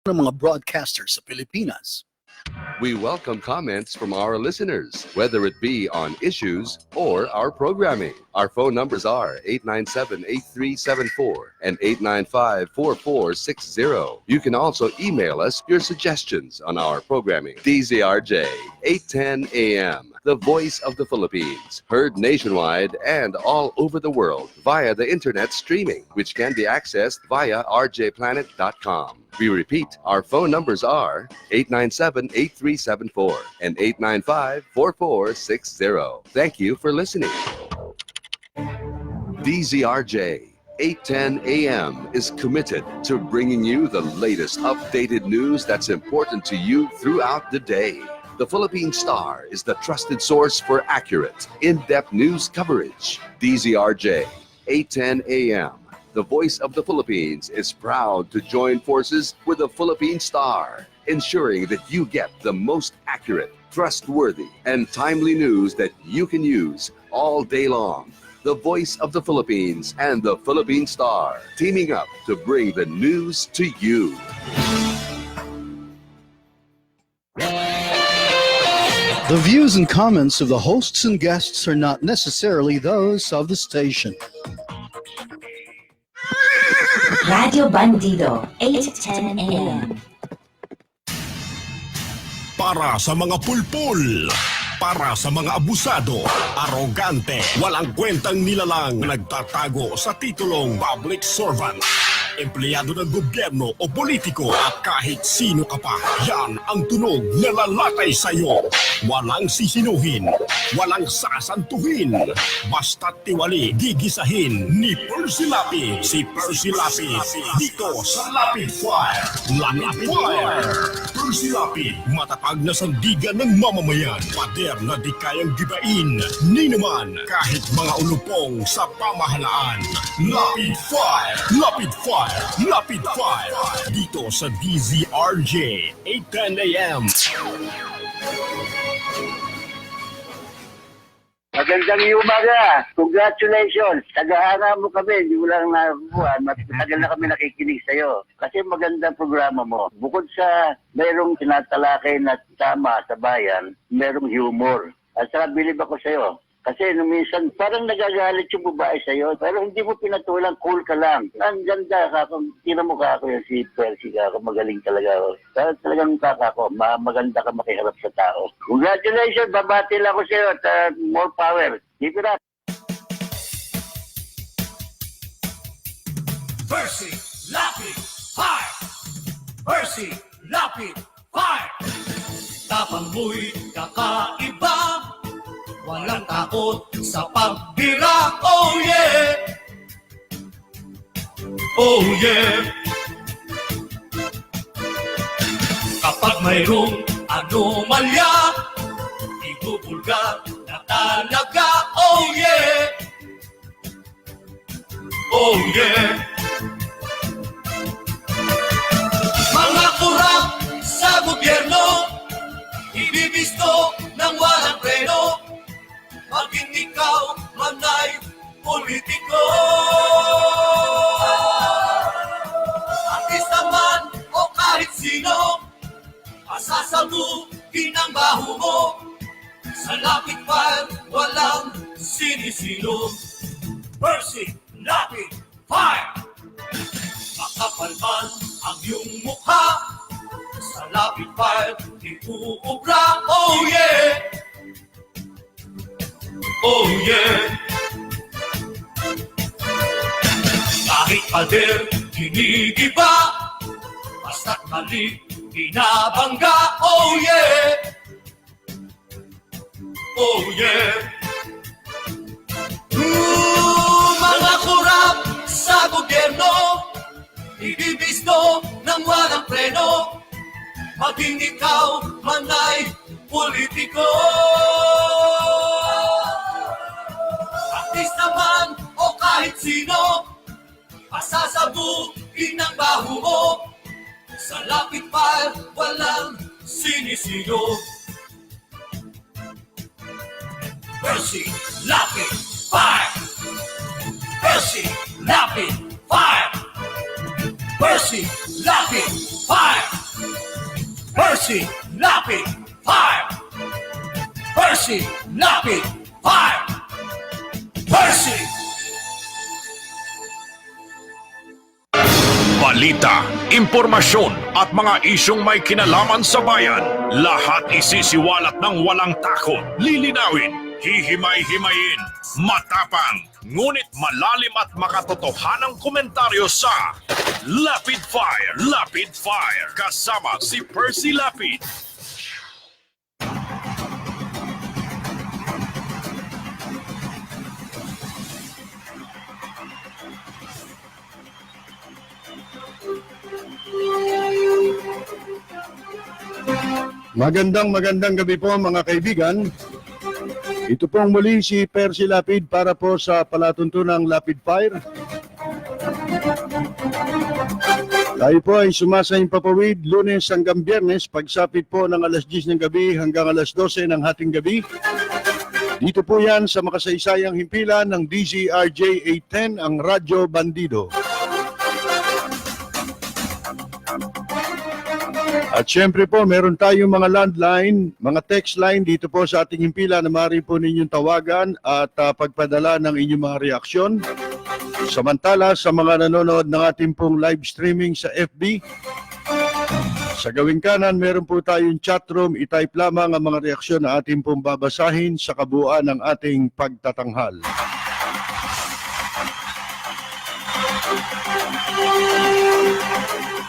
ng mga broadcasters sa Pilipinas. We welcome comments from our listeners, whether it be on issues or our programming. Our phone numbers are 897-8374 and 895-4460. You can also email us your suggestions on our programming. DZRJ, 810 AM, the voice of the Philippines, heard nationwide and all over the world via the internet streaming, which can be accessed via rjplanet.com. We repeat, our phone numbers are 897-8374 and 895-4460. Thank you for listening. DZRJ 810 AM is committed to bringing you the latest updated news that's important to you throughout the day. The Philippine Star is the trusted source for accurate, in-depth news coverage. DZRJ 810 AM, the voice of the Philippines, is proud to join forces with the Philippine Star, ensuring that you get the most accurate, trustworthy, and timely news that you can use all day long. The voice of the Philippines and the Philippine Star, teaming up to bring the news to you. The views and comments of the hosts and guests are not necessarily those of the station. Radio Bandido, 810 AM. Para sa mga pulpul, para sa mga abusado, arogante, walang kwentang nilalang, nagtatago sa titulong public servant, empleyado ng gobyerno o politiko at kahit sino ka pa, yan ang tunog na lalatay sa'yo. Walang sisinuhin, walang sasantuhin, basta't tiwali, gigisahin ni Percy Lapid. Si Percy Lapid dito sa Lapid Fire. Lapid Fire. Percy Lapid, matatag na sandigan ng mamamayan. Pader na di kayang gibain ni naman kahit mga ulupong sa pamahalaan. Lapid Fire. Lapid Fire. Lapid Fire dito sa DZRJ 810 AM. Magandang umaga. Congratulations. Tagahanga mo kami. Hindi mo lang nakuha. Matagal na kami nakikinig sa'yo. Kasi magandang programa mo. Bukod sa mayroong tinatalakay na tama sa bayan, mayroong humor. At saka bilib ako sa'yo. Kasi nung minsan, parang nagagalit yung babae sa'yo, pero hindi mo pinatulang, cool ka lang. Ang ganda ka, tinan mo ka ako yung si Percy ka, magaling talaga ako. Talagang kaka ko, maganda ka makiharap sa tao. Congratulations, babati lang ako sa'yo at more power. Keep it up. Percy Lapid Fire! Percy Lapid Fire! Tapang mo'y kakaiba, walang takot sa pagbira. Oh yeah! Oh yeah! Kapag mayroong anomalya, ibubulga na talaga. Oh yeah! Oh yeah! Mga kurap sa gobyerno, ibibisto ng walang preno, maging ikaw man ay politiko. Artista man o kahit sino, masasalukin ang baho mo. Sa Lapid Fire, walang sinisilo. Percy Lapid Fire! Makapal man ang iyong mukha, sa Lapid Fire, iuubra. Oh yeah! Oh yeah! Kahit pader, ginigiba, basta't mali, binabangga. Oh yeah! Oh yeah! Mga kurap sa gobyerno, ibibisto ng walang preno, maging ikaw man ay politiko. Artista man o kahit sino, masasabukin ang baho mo. Sa Lapid Fire, walang sinisino. Percy Lapid Fire! Percy Lapid Fire! Percy Lapid Fire! Percy Lapid Fire! Percy Lapid Fire! Percy! Balita, impormasyon at mga isyong may kinalaman sa bayan. Lahat isisiwalat ng walang takot. Lilinawin, hihimay-himayin, matapang, ngunit malalim at makatotohanang komentaryo sa Lapid Fire, kasama si Percy Lapid. Magandang gabi po mga kaibigan. Ito pong muli si Percy Lapid para po sa palatuntunang Lapid Fire. Tayo po ay sumasayang papawid Lunes hanggang Biyernes, pagsapit po ng alas 10 ng gabi hanggang alas 12 ng hating gabi. Dito po yan sa makasaysayang himpilan ng DZRJ 810, ang Radyo Bandido. At syempre po, meron tayong mga landline, mga text line dito po sa ating himpilan na maaari po ninyong tawagan at pagpadala ng inyong mga reaksyon. Samantala, sa mga nanonood ng ating pong live streaming sa FB, sa gawing kanan, meron po tayong chatroom. I-type lamang ang mga reaksyon na ating pong babasahin sa kabuuan ng ating pagtatanghal.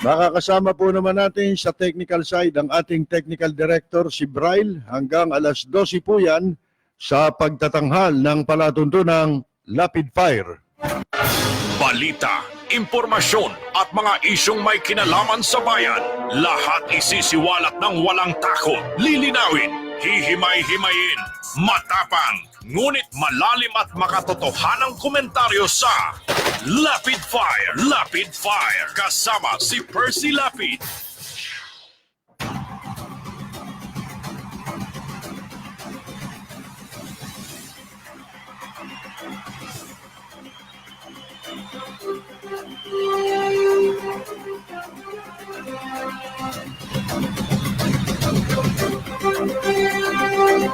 Makakasama po naman natin sa technical side ang ating technical director si Braille hanggang alas 12 po yan sa pagtatanghal ng palatuntunang Lapid Fire. Balita, impormasyon at mga isyong may kinalaman sa bayan. Lahat isisiwalat ng walang takot. Lilinawin, hihimay-himayin, matapang, ngunit malalim at makatotohanang komentaryo sa Lapid Fire, kasama si Percy Lapid.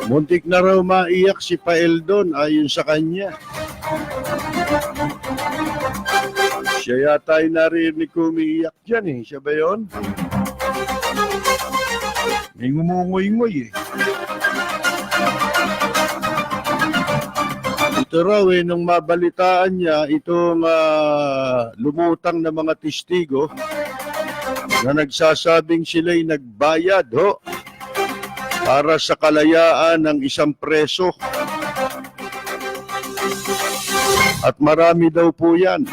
Muntik na raw maiyak si Paeldon ayon sa kanya. Siya yata ay narinig ko umiiyak dyan eh. Siya ba yun? May ngumungoy-ngoy eh. Ito raw eh, nung mabalitaan niya, itong lumutang na mga testigo na nagsasabing sila'y nagbayad para sa kalayaan ng isang preso. At marami daw po yan.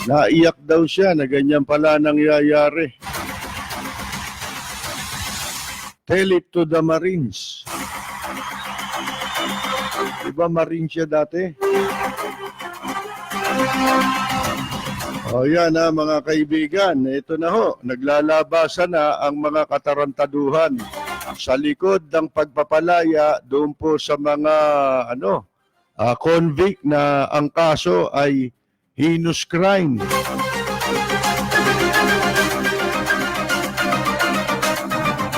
Naiyak daw siya na ganyan pala nangyayari. Tell it to the Marines. Diba Marine siya dati? O yan mga kaibigan, ito na ho, naglalabasan na ang mga katarantaduhan sa likod ng pagpapalaya doon po sa mga convict na ang kaso ay heinous crime.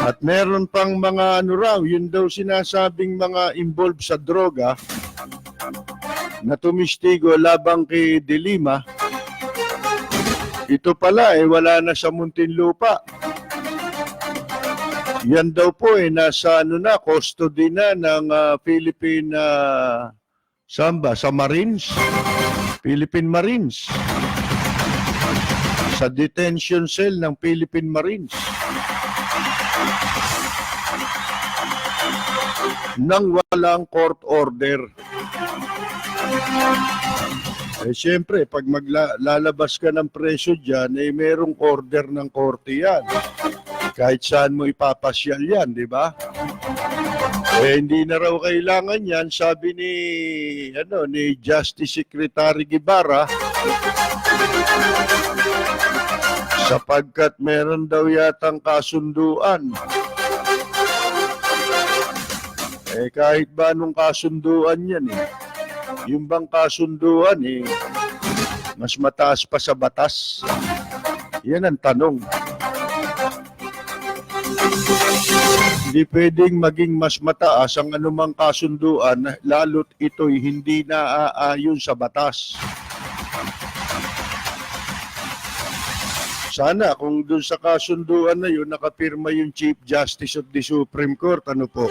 At meron pang mga yun daw sinasabing mga involved sa droga na tumistigo labang kay De Lima. Ito pala wala na sa Muntinlupa. Yan daw po nasa custody na ng Philippine sa Marines. Philippine Marines. Sa detention cell ng Philippine Marines. Nang walang court order. Siyempre, pag maglalabas ka ng preso dyan, merong order ng korte yan. Kahit saan mo ipapasyal yan, di ba? Hindi na raw kailangan yan, sabi ni Justice Secretary Guevara, sapagkat meron daw yatang kasunduan. Kahit ba nung kasunduan yan yung bang kasunduan mas mataas pa sa batas? Yan ang tanong. Hindi pwedeng maging mas mataas ang anumang kasunduan lalo't ito'y hindi naaayon sa batas. Sana kung dun sa kasunduan na yun, nakapirma yung Chief Justice of the Supreme Court, ano po?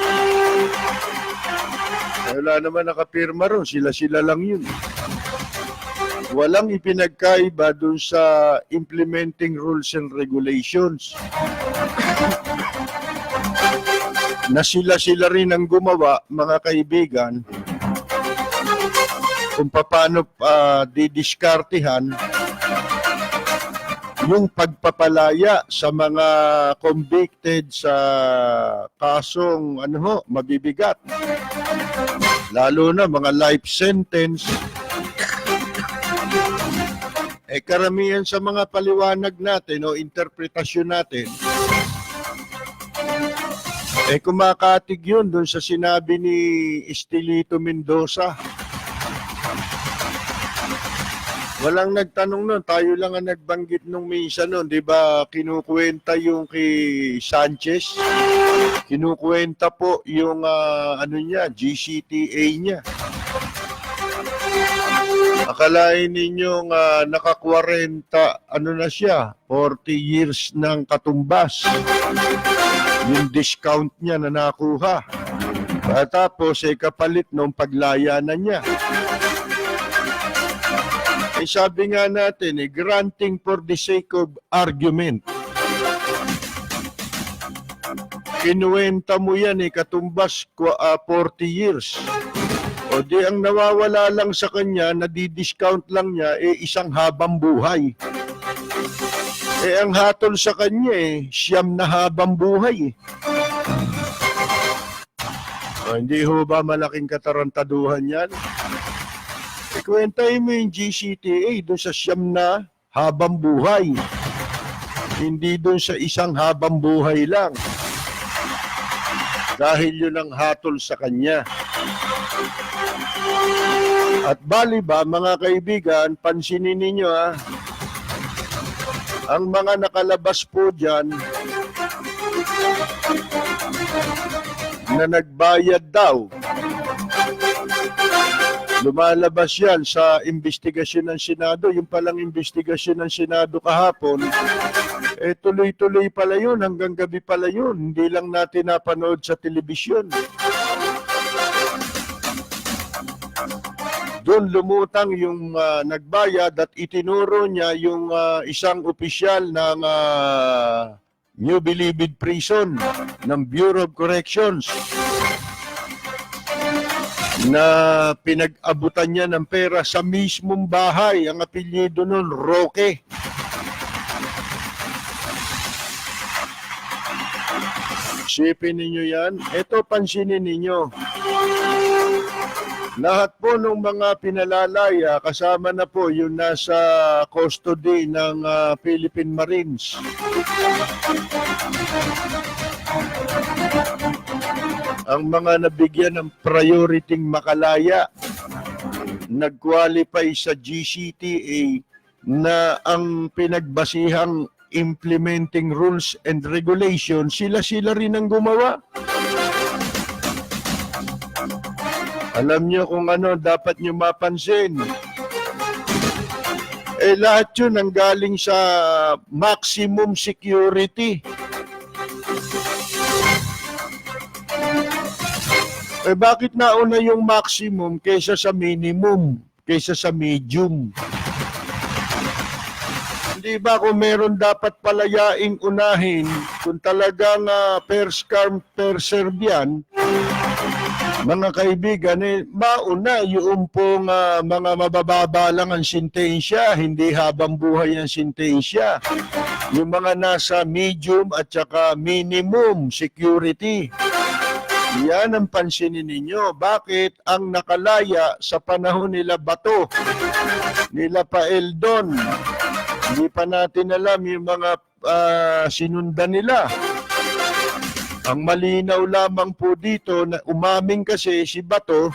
Wala naman nakapirma ron, sila-sila lang yun. Walang ipinagkaiba dun sa implementing rules and regulations. Na sila-sila rin ang gumawa, mga kaibigan, kung paano didiskartehan yung pagpapalaya sa mga convicted sa kasong mabibigat. Lalo na mga life sentence. Karamihan sa mga paliwanag natin o interpretasyon natin, kumakatig yun doon sa sinabi ni Estelito Mendoza. Walang nagtanong nun, tayo lang ang nagbanggit nung minsan nun, di ba kinukwenta yung kay Sanchez, kinukwenta po yung GCTA niya. Akalain ninyong naka-40, na siya, 40 years ng katumbas. Yung discount niya na nakuha. Tapos kapalit nung paglaya na niya. Sabi nga natin, granting for the sake of argument. Kinuwenta mo yan, katumbas 40 years. O di ang nawawala lang sa kanya, nadi-discount lang niya, isang habang buhay. Ang hatol sa kanya, siyam na habang buhay. Hindi ho ba malaking katarantaduhan yan? Kwentahin mo yung GCTA doon sa siyam na habang buhay. Hindi doon sa isang habang buhay lang. Dahil yun ang hatol sa kanya. At bali ba, mga kaibigan, pansinin ninyo ang mga nakalabas po dyan na nagbayad daw. Lumalabas yan sa investigasyon ng Senado. Yung palang investigasyon ng Senado kahapon, tuloy-tuloy pala yun, hanggang gabi pala yun. Hindi lang natin napanood sa telebisyon. Doon lumutang yung nagbayad at itinuro niya yung isang opisyal ng New Bilibid Prison ng Bureau of Corrections na pinag-abutan niya ng pera sa mismong bahay. Ang apelyido nun, Roque. Isipin ninyo yan. Ito, pansinin ninyo. Lahat po ng mga pinalalaya, kasama na po yung nasa custody ng Philippine Marines. Ang mga nabigyan ng priority makalaya, nag-qualify sa GCTA na ang pinagbasihang implementing rules and regulations, sila-sila rin ang gumawa. Alam nyo kung ano dapat nyo mapansin. Lahat yun ang galing sa maximum security. Bakit nauna yung maximum kaysa sa minimum, kaysa sa medium? Hindi ba kung meron dapat palayaing unahin, kung talagang first come, first serve yan, mga kaibigan, mauna yung pong mga mabababa lang ang sentensya, hindi habang buhay ang sentensya. Yung mga nasa medium at saka minimum security. Yan ang pansinin ninyo. Bakit ang nakalaya sa panahon nila Bato, nila Paeldon, hindi pa natin alam yung mga sinundan nila. Ang malinaw lamang po dito na umaming kasi si Bato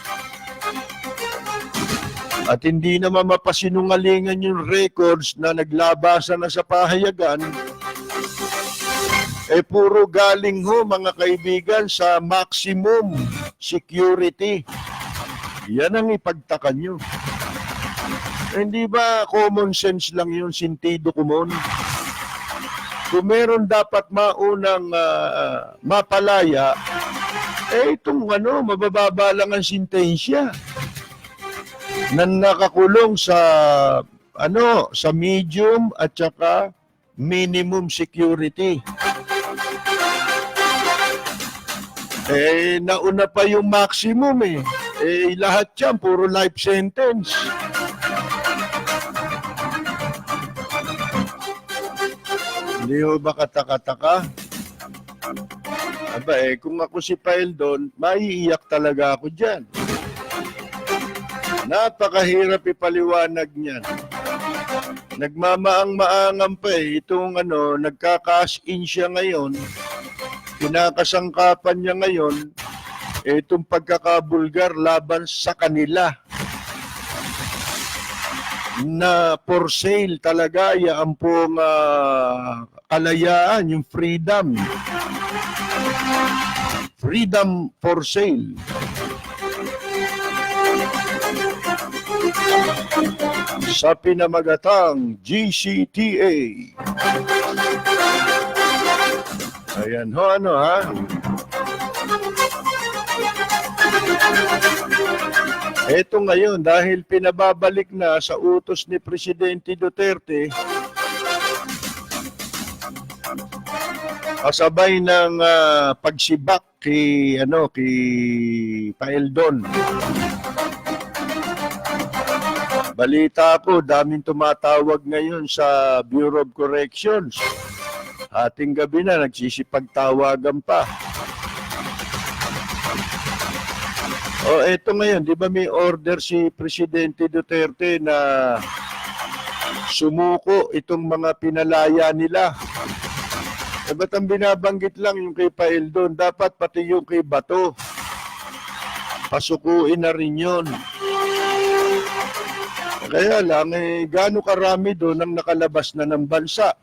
at hindi naman mapasinungalingan yung records na naglabasan na sa pahayagan. puro galing ho mga kaibigan sa maximum security. Yan ang ipagtaka nyo. Hindi ba common sense lang yun, sentido común? Kung meron dapat maunang mapalaya, itong mabababa lang ang sintensya na nakakulong sa sa medium at saka minimum security. Nauna pa yung maximum lahat yan, puro life sentence. Hindi mo ba kataka-taka? Aba kung ako si Paeldon, maiiyak talaga ako dyan. Napakahirap ipaliwanag niyan. Nagmamaang-maangan pa itong nagka-cash in siya ngayon. Kinakasangkapan niya ngayon itong pagkakabulgar laban sa kanila. Na for sale talaga yan pong kalayaan, yung freedom. Freedom for sale. Sa pinamagatang GCTA. Ayan ho, ha? Ito ngayon, dahil pinababalik na sa utos ni Presidente Duterte, kasabay ng pagsibak kay Paeldon. Balita ko, daming tumatawag ngayon sa Bureau of Corrections. Ating gabi na, nagsisipagtawagan pa. Eto ngayon, di ba may order si Presidente Duterte na sumuko itong mga pinalaya nila? Ba't ang binabanggit lang yung kay Paeldon? Dapat pati yung kay Bato. Pasukuin na rin yun. Kaya lang, gaano karami doon ang nakalabas na ng bansa?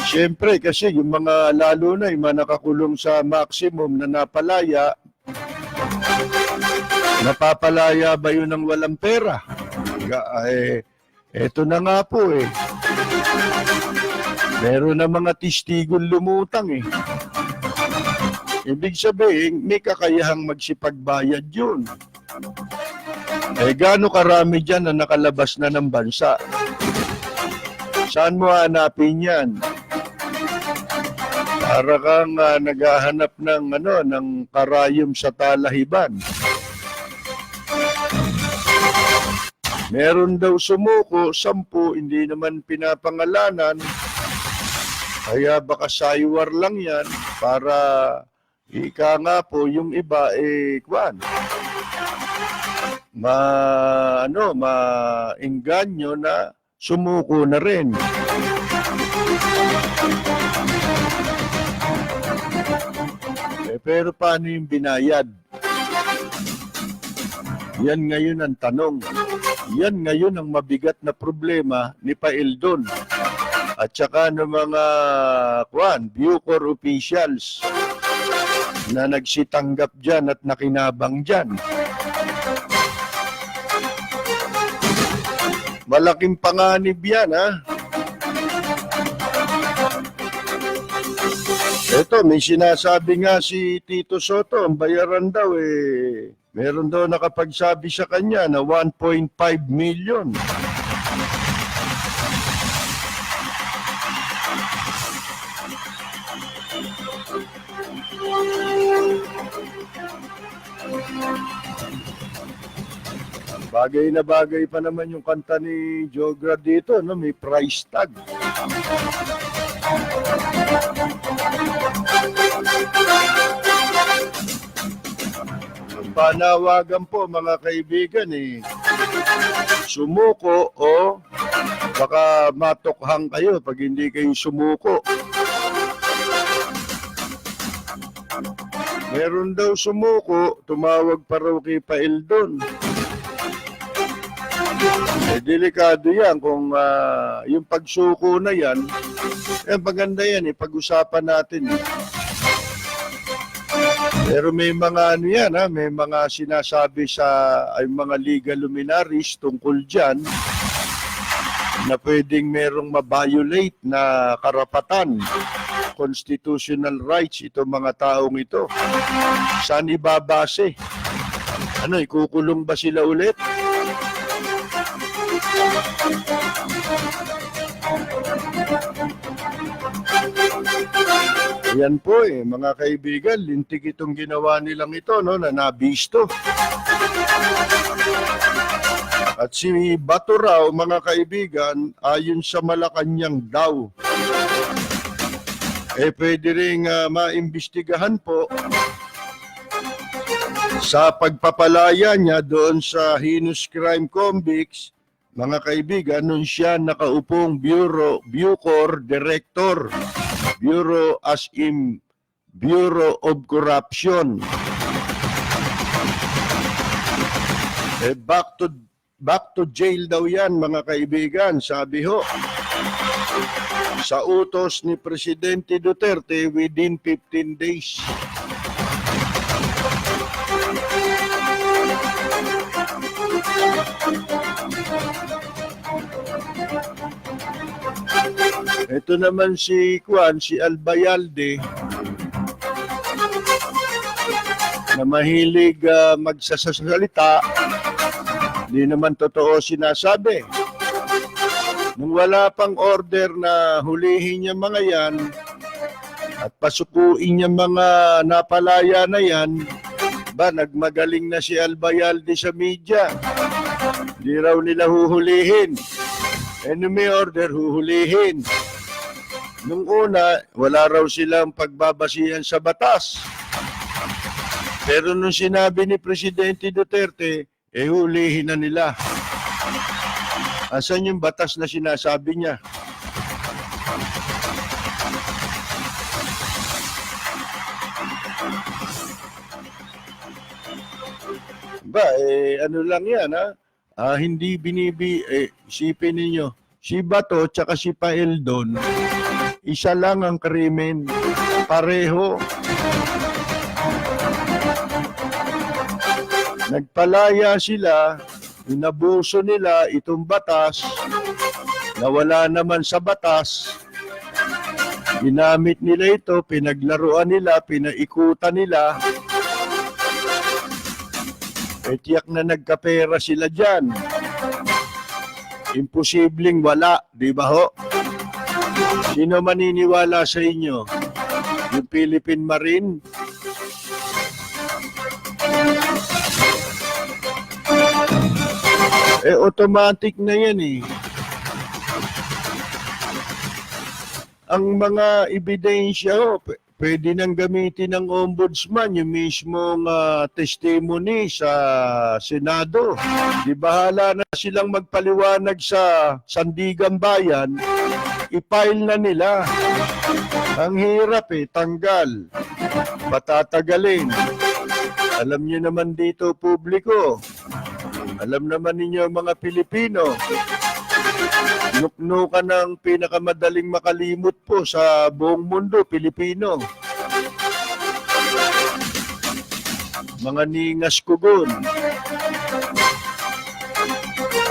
Siyempre, kasi yung mga lalo na, yung mga nakakulong sa maximum na napalaya, napapalaya ba yun ng walang pera? Eto na nga po Meron na mga testigong lumutang Ibig sabihin, may kakayahang magsipagbayad yun. Gaano karami dyan na nakalabas na ng bansa? Saan mo hanapin yan? Para kang naghahanap ng karayom sa talahiban. Meron daw sumuko, 10, hindi naman pinapangalanan. Kaya baka saywar lang yan para ika nga po yung iba maengganyo na sumuko na rin. Pero paano yung binayad? Yan ngayon ang tanong. Yan ngayon ang mabigat na problema ni Paeldon at saka ng mga Bucor officials na nagsitanggap dyan at nakinabang dyan. Malaking panganib yan, Ito, may sinasabi nga si Tito Soto, ang bayaran daw meron daw nakapagsabi sa kanya na 1.5 million. Bagay na bagay pa naman yung kanta ni Jogra dito, may price tag. Panawagan po mga kaibigan sumuko o baka matukhang kayo pag hindi kayo sumuko. Meron daw sumuko, tumawag pa raw kay Paeldon. Delikado yan kung yung pagsuko na yan, maganda yan pag-usapan natin. Pero may mga ano yan, may mga sinasabi sa ay mga legal luminaries tungkol dyan na pwedeng merong ma-violate na karapatan, constitutional rights itong mga taong ito. Saan ibabase? Ikukulong ba sila ulit? Yan po mga kaibigan, lintik itong ginawa nilang ito, na nabisto. At si Bato raw, mga kaibigan, ayon sa Malacanang daw, pwede rin maimbestigahan po sa pagpapalaya niya doon sa heinous crime convicts, mga kaibigan, nung siya nakaupong Bucor Director, Bureau as in Bureau of Corruption. Back to jail daw yan, mga kaibigan, sabi ho. Sa utos ni Presidente Duterte within 15 days. Ito naman si Albayalde na mahilig magsasalita, hindi naman totoo sinasabi. Nung wala pang order na hulihin niya mga yan at pasukuin niya mga napalaya na yan, nagmagaling na si Albayalde sa media. Hindi raw nila huhulihin. May order, huhulihin. Nung una, wala raw silang pagbabasihan sa batas. Pero nung sinabi ni Presidente Duterte, hulihin na nila. Asan yung batas na sinasabi niya? Ano lang yan, hindi isipin ninyo, si Bato tsaka si Paeldon, isa lang ang krimen, pareho. Nagpalaya sila, inabuso nila itong batas, na wala naman sa batas. Ginamit nila ito, pinaglaruan nila, pinaikutan nila. Tiyak na nagkapera sila dyan. Imposibleng wala, di ba ho? Sino maniniwala sa inyo? Yung Philippine Marine? Automatic na yan Ang mga ebidensya pwede nang gamitin ng ombudsman yung mismong testimony sa Senado. Di bahala na silang magpaliwanag sa Sandigan Bayan, i-file na nila. Ang hirap tanggal. Patatagalin. Alam niyo naman dito, publiko. Alam naman ninyo mga Pilipino. Nuknukan ng pinakamadaling makalimot po sa buong mundo, Pilipino. Mga ningas kugon.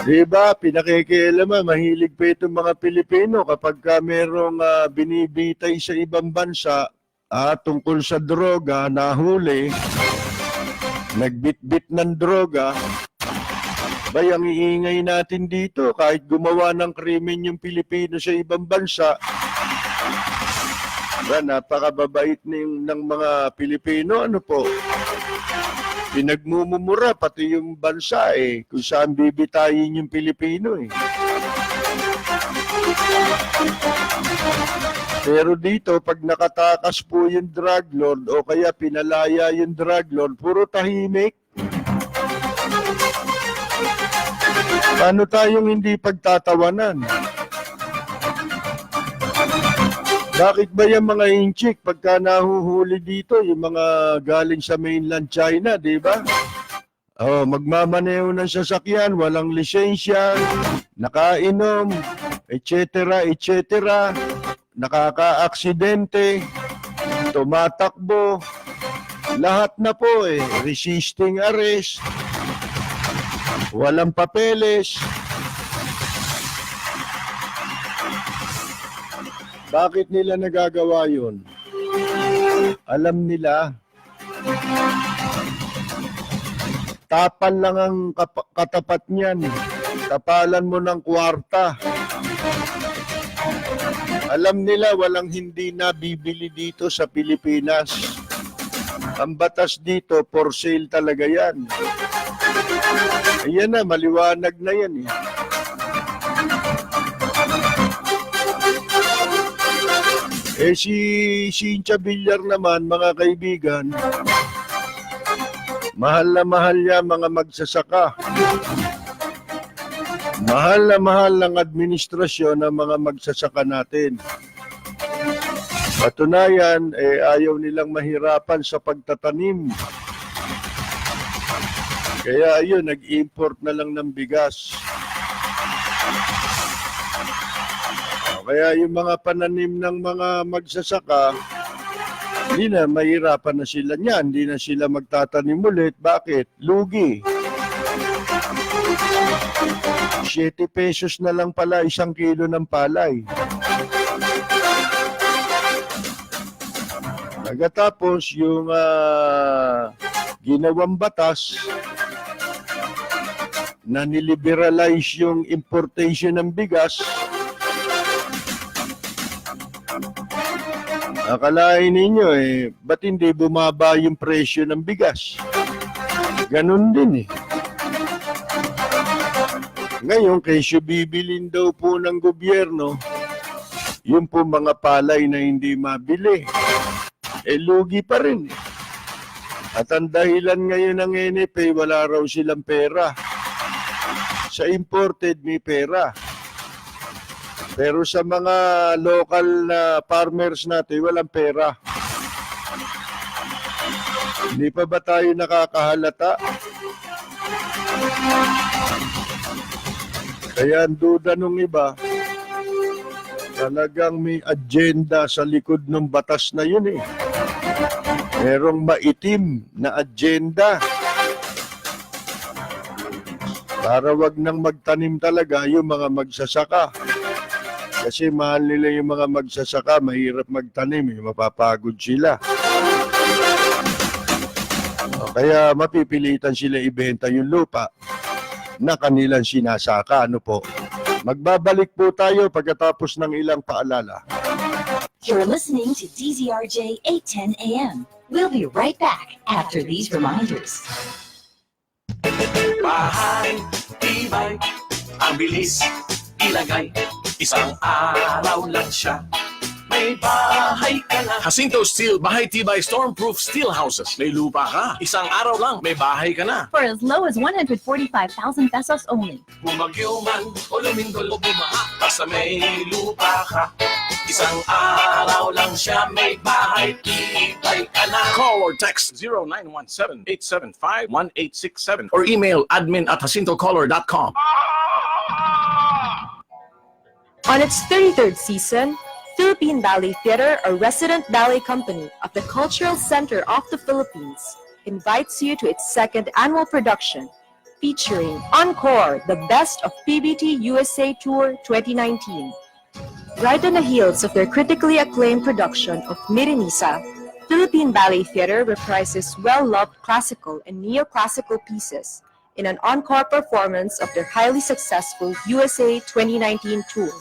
Diba, pinakikialaman, mahilig pa itong mga Pilipino kapag merong binibitay sa ibang bansa tungkol sa droga, nahuli, nagbitbit ng droga, ang iingay natin dito kahit gumawa ng krimen yung Pilipino sa ibang bansa. Napakababait ng mga Pilipino, pinagmumura pati yung bansa kung saan bibitayin yung Pilipino Pero dito, pag nakatakas po yung drug lord o kaya pinalaya yung drug lord, puro tahimik. Paano tayong hindi pagtatawanan? Bakit ba yung mga inchik pagka nahuhuli dito, yung mga galing sa mainland China, di ba? Magmamaneho ng sasakyan, walang lisensya, nakainom, etc., etc., nakaka-aksidente, tumatakbo, lahat na po resisting arrest, walang papeles. Bakit nila nagagawa yun? Alam nila, tapal lang ang katapat niyan. Tapalan mo ng kwarta. Alam nila walang hindi na bibili dito sa Pilipinas. Ang batas dito, for sale talaga yan. Ayan na, maliwanag na yan eh. Si Cynthia Villar naman, mga kaibigan, mahal na mahal niya mga magsasaka. Mahal na mahal ng administrasyon ng mga magsasaka natin. Patunayan, ayaw nilang mahirapan sa pagtatanim. Kaya ayun, nag-import na lang ng bigas. Kaya yung mga pananim ng mga magsasaka, hindi na, mahirapan na sila niyan. Hindi na sila magtatanim ulit. Bakit? Lugi. 7 pesos na lang pala 1 kilo ng palay. Pagkatapos, yung ginawang batas na niliberalize yung importation ng bigas, akalain ninyo ba't hindi bumaba yung presyo ng bigas? Ganon din Ngayon, kesyo bibilin daw po ng gobyerno, yun po mga palay na hindi mabili. Lugi pa rin At ang dahilan ngayon ng NFA, wala raw silang pera. Sa imported, may pera. Pero sa mga local na farmers natin, walang pera. Hindi pa ba tayo nakakahalata? Kaya ang duda nung iba, talagang may agenda sa likod ng batas na yun Merong maitim na agenda. Para wag nang magtanim talaga yung mga magsasaka. Kasi mahal nila yung mga magsasaka, mahirap magtanim, mapapagod sila. Kaya mapipilitan sila ibenta yung lupa na kanilang sinasaka. Ano po? Magbabalik po tayo pagkatapos ng ilang paalala. You're listening to DZRJ 810 AM. We'll be right back after these reminders. Bahay, tibay, ang bilis ilagay. Isang araw lang siya, may bahay ka na. Jacinto Steel Bahay Tibay Stormproof Steel Houses. May lupa ka. Isang araw lang, may bahay ka na. For as low as 145,000 pesos only. Bumagyo man o lumindol o bumaha, basta may lupa ka. Isang araw lang siya, may bahay tibay ka na. Call or text 0917-875-1867 or email admin@jacintocolor.com. On its 33rd season, Philippine Ballet Theater, a resident ballet company of the Cultural Center of the Philippines, invites you to its second annual production, featuring Encore, the Best of PBT USA Tour 2019. Right on the heels of their critically acclaimed production of Mirenisa, Philippine Ballet Theater reprises well-loved classical and neoclassical pieces in an encore performance of their highly successful USA 2019 tour.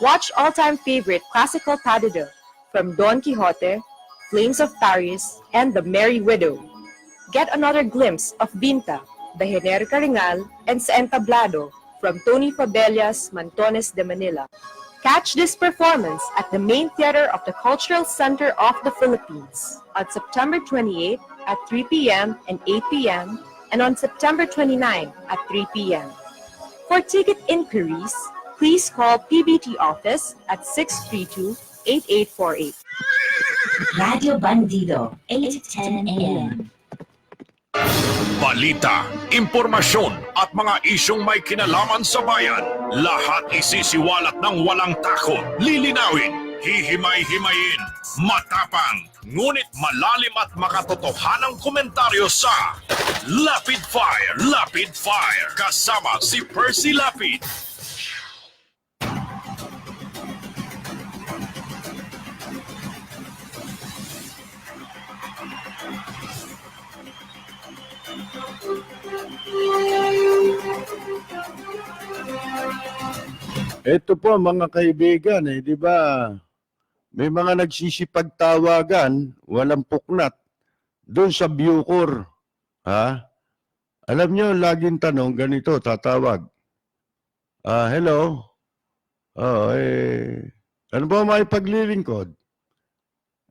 Watch all-time favorite classical pas de deux from Don Quixote, Flames of Paris, and The Merry Widow. Get another glimpse of Binta, The Generica Ringal, and Sa Entablado from Tony Fabellas Mantones de Manila. Catch this performance at the main theater of the Cultural Center of the Philippines on September 28 at 3 p.m. and 8 p.m. and on September 29 at 3 p.m. For ticket inquiries, please call PBT office at 632-8848. Radio Bandido, 810 AM. balita, impormasyon at mga isyong may kinalaman sa bayan. Lahat isisiwalat ng walang takot, lilinawin, hihimay-himayin, matapang, ngunit malalim at makatotohanang komentaryo sa Lapid Fire, kasama si Percy Lapid. Ito po mga kaibigan, di ba? May mga nagsisipagtawagan, walang puknat, doon sa Bucor. Ha? Alam nyo, laging tanong, ganito, tatawag. Hello? Ano ba may paglilingkod?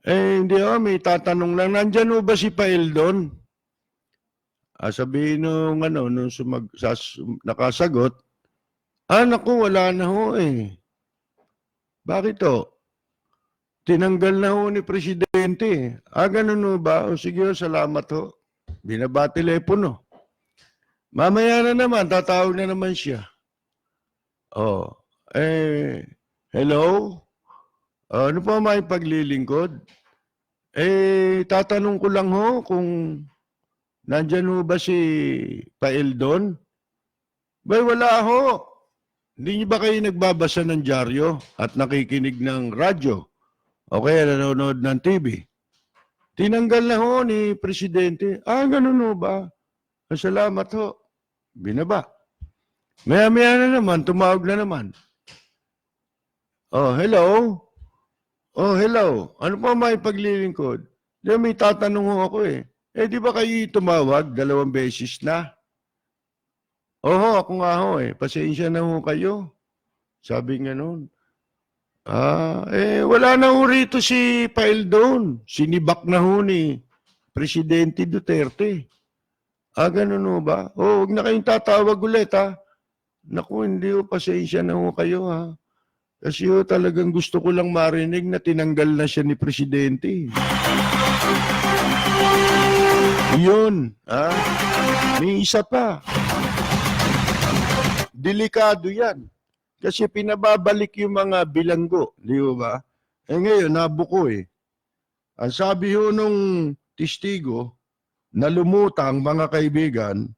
Hindi may tatanong lang, nandyan ba si Paeldon? Sabihin nung nakasagot, naku, wala na ho eh. Bakit to? Tinanggal na ho ni Presidente. Ganun ho ba? O sige, salamat ho. Binaba telepono. Mamaya na naman, tatawag na naman siya. Hello? Ano pa may paglilingkod? Tatanong ko lang ho kung nandyan ho ba si Paeldon? Bay, wala ho. Hindi niyo ba kayo nagbabasa ng dyaryo at nakikinig ng radyo? O kaya nanonood ng TV? Tinanggal na ho ni Presidente. Ganun ho ba? Salamat ho. Binaba. Maya-maya na naman, tumawag na naman. Hello? Hello. Ano pa may paglilingkod? May tatanong ho ako eh. Di ba kayo tumawag 2 beses na? Ako nga ho eh. Pasensya na ho kayo. Sabi nga noon. Wala na ho rito si Paeldon. Sinibak na ho ni Presidente Duterte. Ganun ho ba? Huwag na kayong tatawag ulit ha. Naku, hindi ho. Pasensya na ho kayo ha. Kasi ho talagang gusto ko lang marinig na tinanggal na siya ni Presidente. Yun. May isa pa. Delikado yan. Kasi pinababalik yung mga bilanggo. Di ba? Ngayon, nabuko eh. Ang sabi ho nung testigo na lumutang, mga kaibigan,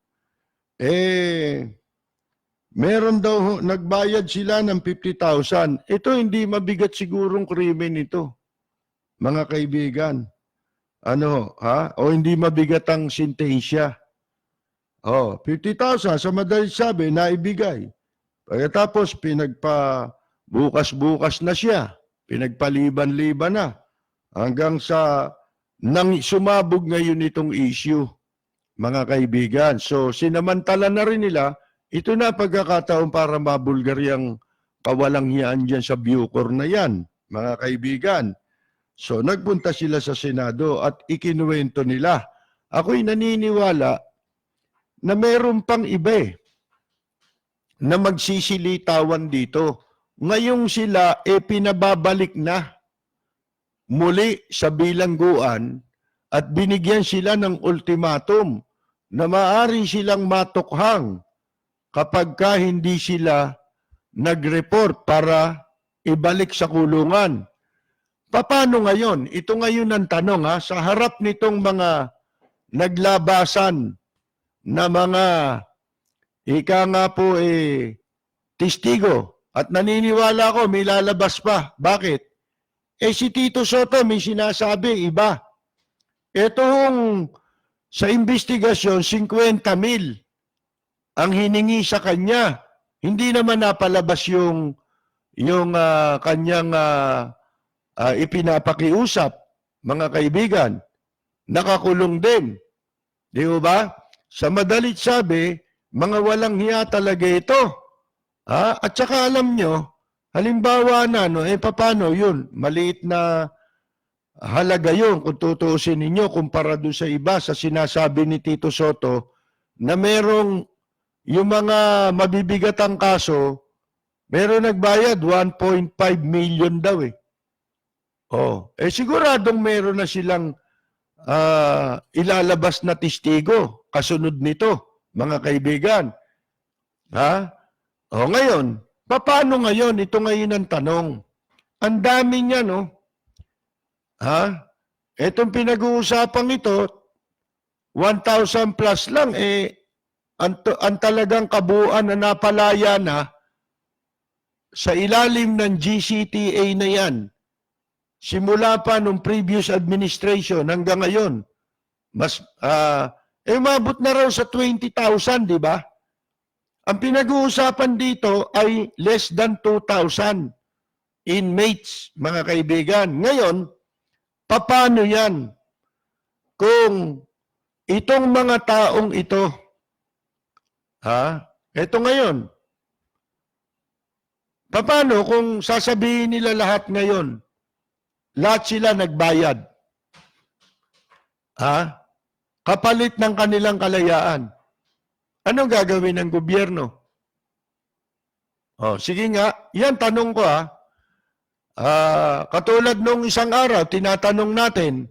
meron daw, nagbayad sila ng 50,000. Ito hindi mabigat sigurong krimen ito, mga kaibigan. O hindi mabigat ang sintensya. 50,000 sa madaling sabi, naibigay. Pagkatapos, bukas-bukas na siya. Pinagpaliban-liban na. Hanggang sa sumabog ngayon itong issue, mga kaibigan. So, sinamantala na rin nila, ito na pagkakataon para mabulgaryang kawalanghiyaan dyan sa Bucor na yan, mga kaibigan. So, nagpunta sila sa Senado at ikinuwento nila. Ako'y naniniwala na meron pang iba na magsisilitawan dito. Ngayong sila pinababalik na muli sa bilangguan at binigyan sila ng ultimatum na maaari silang matukhang kapag hindi sila nag-report para ibalik sa kulungan. Paano ngayon? Ito ngayon ang tanong sa harap nitong mga naglabasan na mga testigo. At naniniwala ko may lalabas pa. Bakit? Si Tito Soto may sinasabi iba. Itong sa investigasyon, 50,000 ang hiningi sa kanya. Hindi naman napalabas yung kanyang ipinapakiusap, mga kaibigan. Nakakulong din. Di ba? Sa madalit sabi, mga walang hiya talaga ito. At saka alam nyo, halimbawa na, paano yun? Maliit na halaga yun kung tutuusin ninyo kumpara doon sa iba sa sinasabi ni Tito Soto na merong yung mga mabibigatang kaso, meron nagbayad 1.5 million daw eh. Siguradong meron na silang ilalabas na testigo kasunod nito, mga kaibigan. Ha? O ngayon, paano ngayon? Ito ngayon ang tanong. Ang dami niya, no? Ha? Itong pinag-uusapan ito, 1,000 plus lang, ang talagang kabuuan na napalaya na sa ilalim ng GCTA na yan, simula pa nung previous administration hanggang ngayon, umabot na raw sa 20,000, di ba? Ang pinag-uusapan dito ay less than 2,000 inmates, mga kaibigan. Ngayon, paano yan? Kung itong mga taong ito, ito ngayon, paano kung sasabihin nila lahat ngayon, lahat sila nagbayad? Kapalit ng kanilang kalayaan. Anong gagawin ng gobyerno? Sige nga, yan tanong ko katulad nung isang araw, tinatanong natin,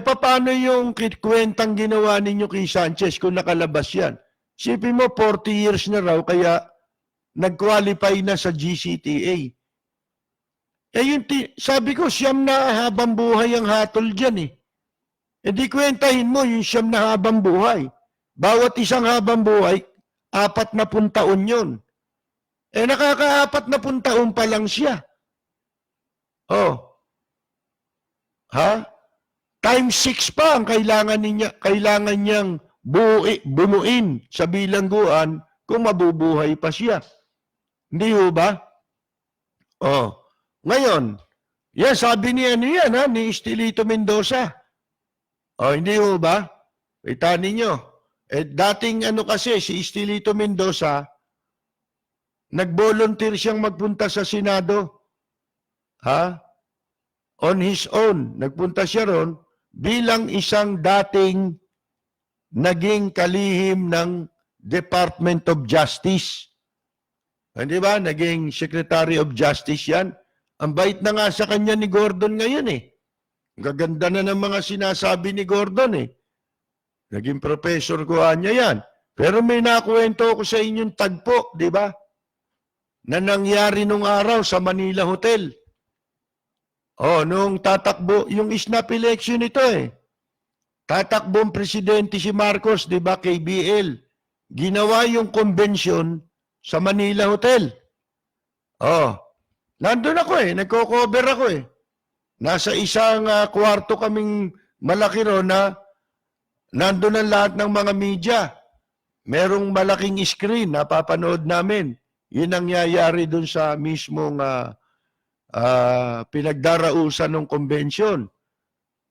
paano yung kwentang ginawa ninyo kay Sanchez kung nakalabas yan? Sipin mo, 40 years na raw, kaya nag-qualify na sa GCTA. Sabi ko, siyam na habang buhay ang hatol dyan di kwentahin mo yung siyam na habang buhay. Bawat isang habang buhay, 40 taon yun. Nakaka-40 taon pa lang siya. Times 6 pa ang kailangan niyang bunuin sa bilangguan kung mabubuhay pa siya. Hindi ho ba? Ngayon, yan sabi ni Estelito Mendoza. Hindi ho ba? Kita ninyo. Dating kasi si Estelito Mendoza, nag-volunteer siyang magpunta sa Senado. On his own. Nagpunta siya ron bilang isang dating naging kalihim ng Department of Justice. Hindi ba? Naging Secretary of Justice yan. Ang bait na nga sa kanya ni Gordon ngayon Gaganda na ng mga sinasabi ni Gordon Naging professor ko niya yan. Pero may nakuwento ko sa inyong tagpo, di ba? Na nangyari nung araw sa Manila Hotel. Nung tatakbo, yung snap election ito Tatakbong presidente si Marcos, di ba, KBL. Ginawa yung convention sa Manila Hotel. Nandun ako nagko-cover ako Nasa isang kwarto kaming malaki ron na nandun ang lahat ng mga media. Merong malaking screen na papanood namin. Yun ang nangyayari dun sa mismong pinagdarausan ng convention.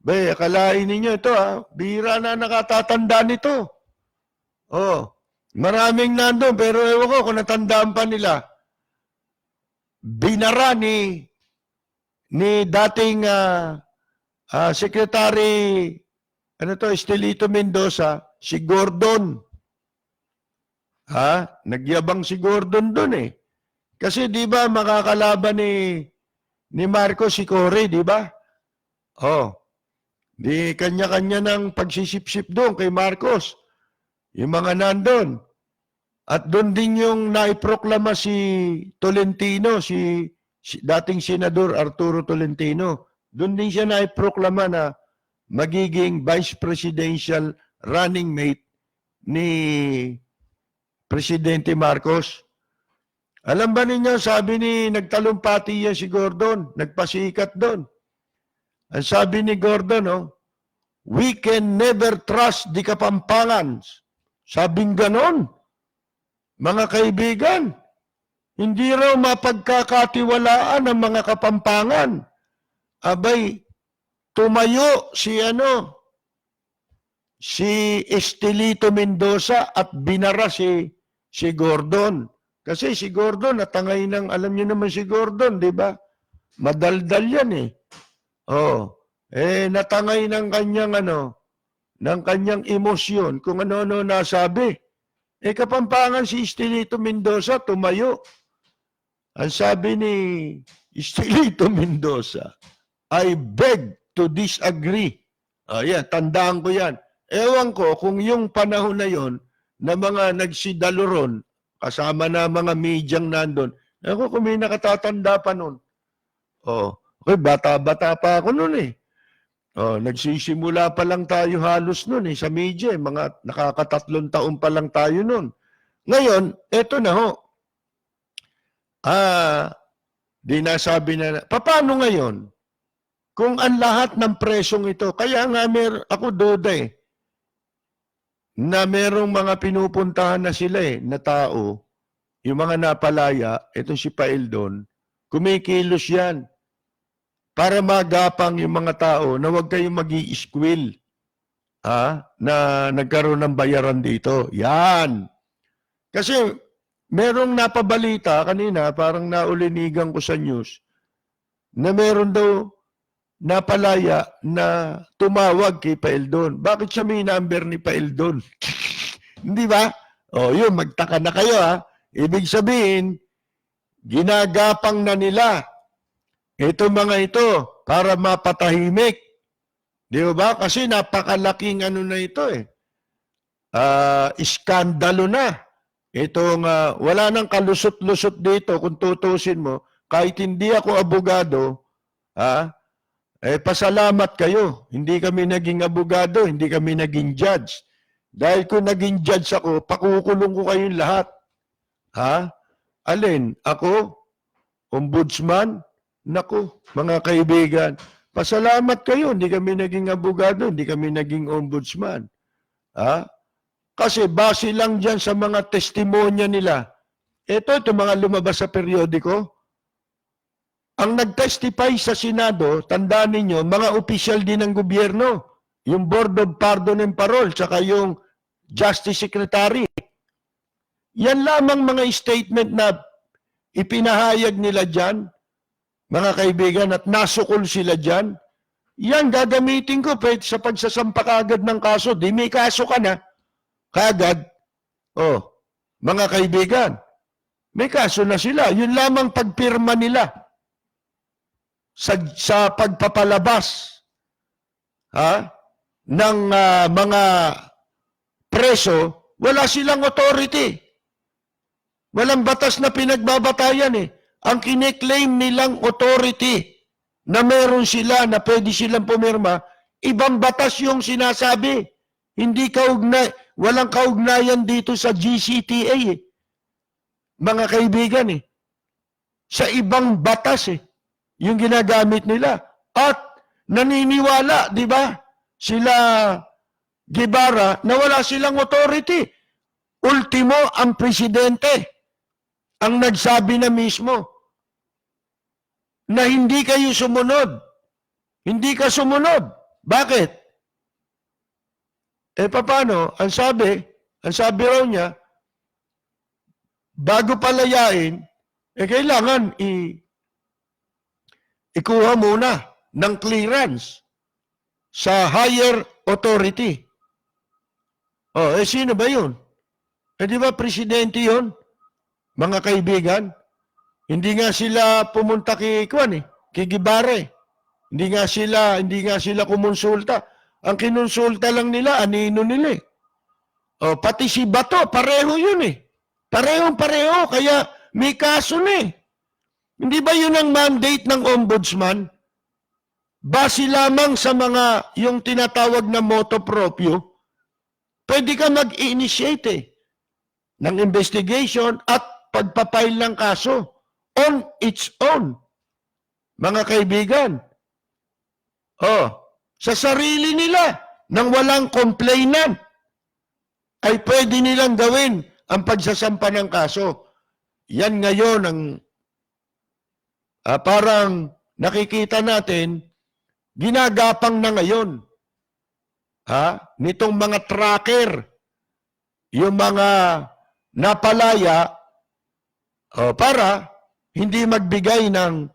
Akalain ninyo ito bihira na nakatatanda nito. Maraming nandun pero ewan ko kung natandaan pa nila. Binara ni dating Secretary Estelito Mendoza, si Gordon. Nagyabang si Gordon doon Kasi di ba makakalaban ni Marcos si Cory, di ba? Di kanya-kanya ng pagsisip-sip doon kay Marcos. Yung mga nandun. At doon din yung naiproklama si Tolentino, si dating Senador Arturo Tolentino. Doon din siya naiproklama na magiging vice presidential running mate ni Presidente Marcos. Alam ba ninyo, sabi nagtalumpati yan si Gordon, nagpasikat doon. Ang sabi ni Gordon, we can never trust the Kapampangan. Sabing ganon. Mga kaibigan, hindi raw mapagkakatiwalaan ang mga Kapampangan. Abay, tumayo si Estelito Mendoza at binara si Gordon. Kasi si Gordon, natangay ng, alam niyo naman si Gordon, di ba? Madaldal yan natangay ng kanyang ng kanyang emosyon, kung ano-ano nasabi. Kapampangan si Estelito Mendoza, tumayo. Ang sabi ni Estelito Mendoza, I beg to disagree Yan, tandaan ko yan. Ewan ko kung yung panahon na yon na mga nagsidaloron, kasama na mga medyang nandun, ewan ko kung may nakatatanda pa nun. Okay, bata-bata pa ako nun eh. Nagsisimula pa lang tayo halos nun sa media. Mga nakakatatlong taon pa lang tayo nun. Ngayon, eto na ho. Di nasabi na, paano ngayon? Kung ang lahat ng presong ito, kaya nga ako duda na merong mga pinupuntahan na sila na tao, yung mga napalaya, itong si Paildon, kumikilos yan para magapang yung mga tao na huwag kayong mag-i-squill na nagkaroon ng bayaran dito. Yan. Kasi merong napabalita kanina, parang naulinigan ko sa news, na meron daw napalaya na tumawag kay Paildon. Bakit siya may number ni Paildon? Hindi ba? Yun, magtaka na kayo Ibig sabihin, ginagapang na nila ito mga ito para mapatahimik. Di ba? Kasi napakalaking na ito iskandalo na. Itong wala nang kalusot-lusot dito kung tutusin mo. Kahit hindi ako abogado, pasalamat kayo. Hindi kami naging abogado, hindi kami naging judge. Dahil kung naging judge ako, pakukulong ko kayong lahat. Alin? Ako? Ombudsman? Naku, mga kaibigan, pasalamat kayo. Hindi kami naging abogado, hindi kami naging ombudsman. Kasi base lang dyan sa mga testimonya nila. Ito mga lumabas sa periodiko. Ang nag-testify sa Senado, tandaan ninyo, mga opisyal din ng gobyerno. Yung Board of Pardon and Parole, tsaka yung Justice Secretary. Yan lamang mga statement na ipinahayag nila dyan, mga kaibigan, at nasukol sila dyan. Yan, gagamitin ko sa pagsasampa kagad ng kaso. Di may kaso ka na. Kagad. Mga kaibigan, may kaso na sila. Yun lamang pagpirma nila sa pagpapalabas ng mga preso, wala silang authority. Walang batas na pinagbabatayan Ang kiniklaim nilang authority na meron sila, na pwede silang pumirma, ibang batas yung sinasabi. Hindi walang kaugnayan dito sa GCTA Mga kaibigan Sa ibang batas yung ginagamit nila. At naniniwala, di ba? Sila Guevara na wala silang authority. Ultimo, ang presidente ang nagsabi na mismo na hindi kayo sumunod. Hindi ka sumunod. Bakit? Paano? Ang sabi raw niya, bago palayain, kailangan ikuha muna ng clearance sa higher authority. Sino ba yun? Di ba presidente yun? Mga kaibigan, hindi nga sila pumunta kay Guevara. Hindi nga sila kumonsulta. Ang kinonsulta lang nila, anino nila pati si Bato, pareho yun Parehong-pareho, kaya may kaso na Hindi ba yun ang mandate ng ombudsman? Base lamang sa yung tinatawag na motu proprio, pwede ka mag-initiate ng investigation at pagpapail ng kaso on its own. Mga kaibigan, sa sarili nila, nang walang complainant, ay pwede nilang gawin ang pagsasampa ng kaso. Yan ngayon ang parang nakikita natin, ginagapang na ngayon nitong mga tracker, yung mga napalaya para hindi magbigay ng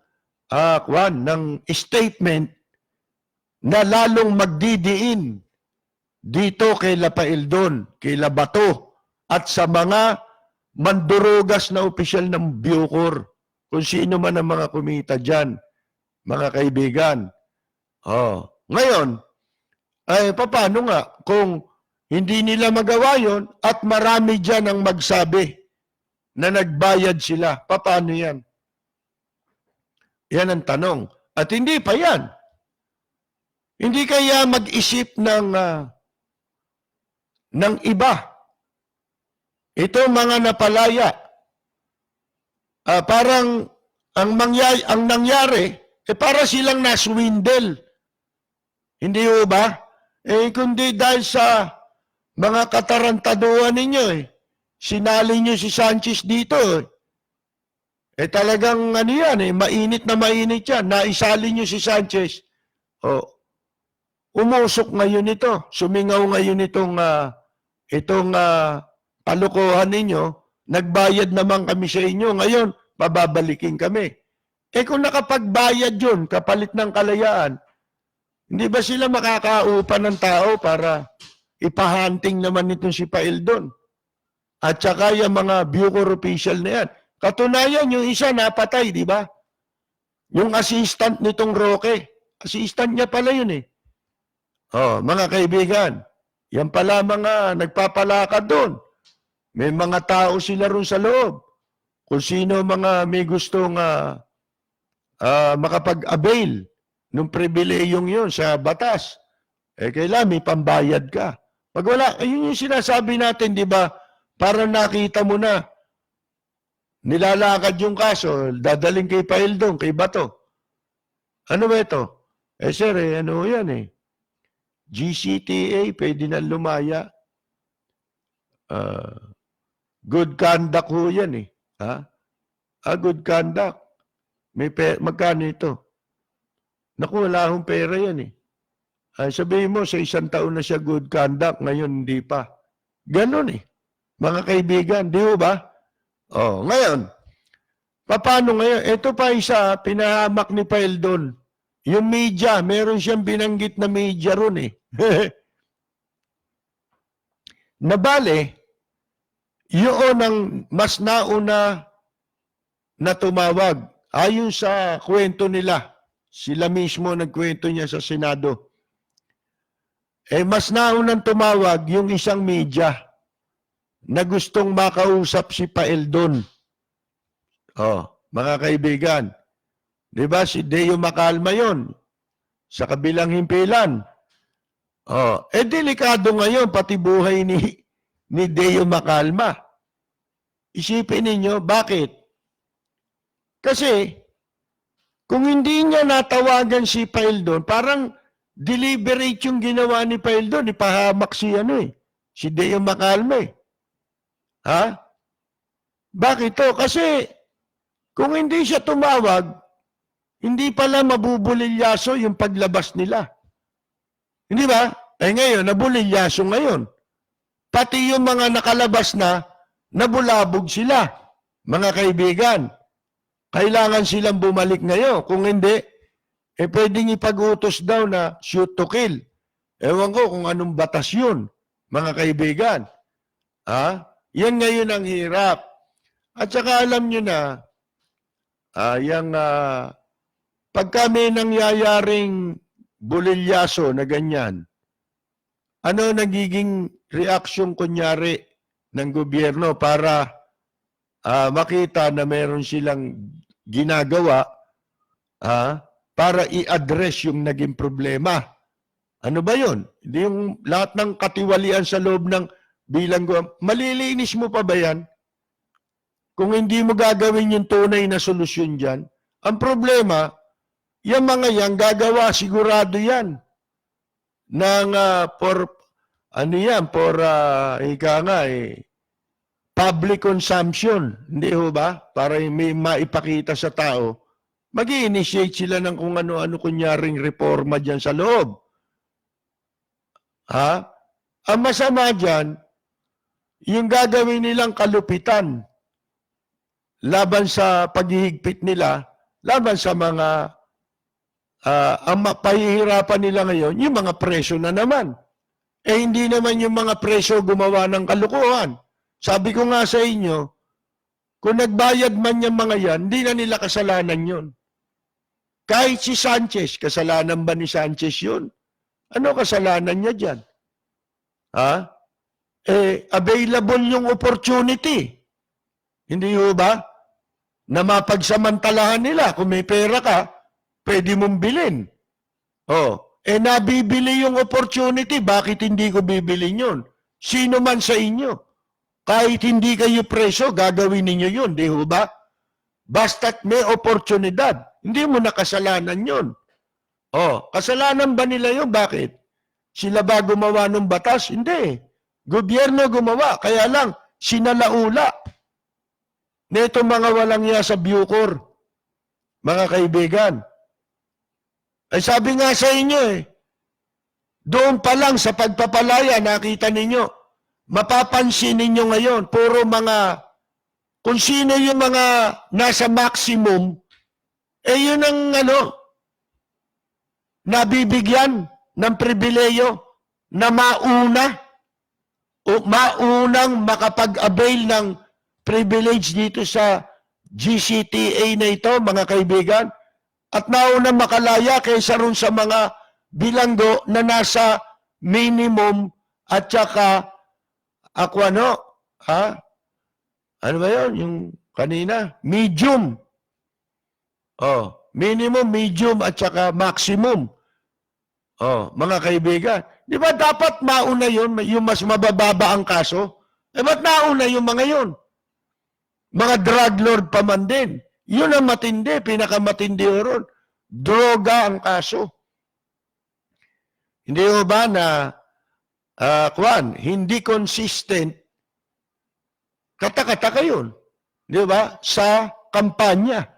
statement na lalong magdidiin dito kay Paildon, kay Bato, at sa mga mandurugas na opisyal ng Bucor, kung sino man ang mga kumita dyan, mga kaibigan. Ngayon, Ay, paano nga kung hindi nila magawa yon at marami dyan ang magsabi na nagbayad sila? Paano yan? Yan ang tanong. At hindi pa yan. Hindi kaya mag-isip ng iba. Ito mga napalaya. Parang ang nangyari, para silang naswindle. Hindi ho ba? Kundi dahil sa mga katarantaduhan ninyo sinali nyo si Sanchez dito talagang ano yan mainit na mainit yan. Naisali nyo si Sanchez. Umusok ngayon ito. Sumingaw ngayon itong palukuhan ninyo. Nagbayad naman kami sa inyo. Ngayon, bababalikin kami. Kung nakapagbayad yun, kapalit ng kalayaan, hindi ba sila makakaupa ng tao para ipahunting naman itong si Paeldon? At saka yung mga Bucor official na yan. Katunayan, yung isa napatay, di ba? Yung assistant nitong Roque. Assistant niya pala yun mga kaibigan, yan pala mga nagpapalakad doon. May mga tao sila ron sa loob. Kung sino mga may gustong makapag-avail ng pribilehiyong yun sa batas, kailangan may pambayad ka. Pag wala, yun yung sinasabi natin, di ba? Para nakita mo na, nilalakad yung kaso, dadaling kay Paeldon, kay Bato. Ano ba ito? Sir, ano yan GCTA, pwede na lumaya. Good conduct ho yan good conduct. Magkano ito? Naku, wala akong pera yan sabihin mo, sa 1 taon na siya good conduct, ngayon hindi pa. Ganon mga kaibigan, di ba? Ngayon, paano ngayon? Ito pa isa, pinahamak ni Paeldon. Yung media, meron siyang binanggit na media ron Nabale, yun ang mas nauna na tumawag. Ayon sa kwento nila, sila mismo nagkwento niya sa Senado. Mas naunang tumawag yung isang media na gustong makausap si Paeldon. Mga kaibigan, di ba si Deo Macalma yon sa kabilang himpilan. Delikado ngayon pati buhay ni Deo Macalma. Isipin ninyo, bakit? Kasi, kung hindi niya natawagan si Paeldon, parang deliberate yung ginawa ni Paeldon, ipahamak si Deo Macalma Bakit to? Kasi, kung hindi siya tumawag, hindi pala mabubulilyaso yung paglabas nila. Hindi ba? Ngayon, nabulilyaso ngayon. Pati yung mga nakalabas na, nabulabog sila. Mga kaibigan, kailangan silang bumalik ngayon. Kung hindi, pwedeng ipag-utos daw na shoot to kill. Ewan ko kung anong batas yun, mga kaibigan. Yan ngayon ang hirap. At saka alam nyo na, pagka may nangyayaring bulilyaso na ganyan, ano nagiging reaksyon kunyari ng gobyerno para makita na meron silang ginagawa para i-address yung naging problema. Ano ba yun? Hindi yung lahat ng katiwalian sa loob ng bilanggo. Malilinis mo pa ba yan? Kung hindi mo gagawin yung tunay na solusyon dyan, ang problema, yung mga yan, gagawa sigurado yan ng public consumption. Hindi ho ba? Para may maipakita sa tao, mag-i-initiate sila ng kung ano-ano kunyaring reforma dyan sa loob. Ang masama dyan, yung gagawin nilang kalupitan laban sa paghihigpit nila, laban sa mga ang pahihirapan nila ngayon, yung mga presyo na naman. Hindi naman yung mga presyo gumawa ng kalukuhan. Sabi ko nga sa inyo, kung nagbayad man yung mga yan, hindi na nila kasalanan yun. Kahit si Sanchez, kasalanan ba ni Sanchez yun? Ano kasalanan niya dyan? Ha? Available yung opportunity. Hindi ho ba? Na mapagsamantalahan nila. Kung may pera ka, pwede mong bilhin. Nabibili yung opportunity. Bakit hindi ko bibilin yun? Sino man sa inyo. Kahit hindi kayo preso, gagawin ninyo yun. Di ho ba? Basta't may oportunidad. Hindi mo nakasalanan yun. Kasalanan ba nila yun? Bakit? Sila ba gumawa ng batas? Hindi. Gobyerno gumawa. Kaya lang, sinalaula. Neto mga walang iya sa Bucor. Mga kaibigan. Ay sabi nga sa inyo doon pa lang sa pagpapalaya, nakita ninyo, mapapansin ninyo ngayon, puro mga, kung sino yung mga nasa maximum, yun ang nabibigyan ng pribileyo na maunang makapag-avail ng privilege dito sa GCTA na ito, mga kaibigan, at naunang makalaya kaysa ron sa mga bilanggo na nasa minimum at saka ano ba yun? Yung kanina? Medium. Minimum, medium at saka maximum. Mga kaibigan. Di ba dapat mauna yun, yung mas mabababa ang kaso? Ba't nauna yung mga yun? Mga drug lord pa man din. Yun ang matindi, pinakamatindi ron. Droga ang kaso. Hindi mo ba na, hindi consistent, kata-kata yun. Di ba? Sa kampanya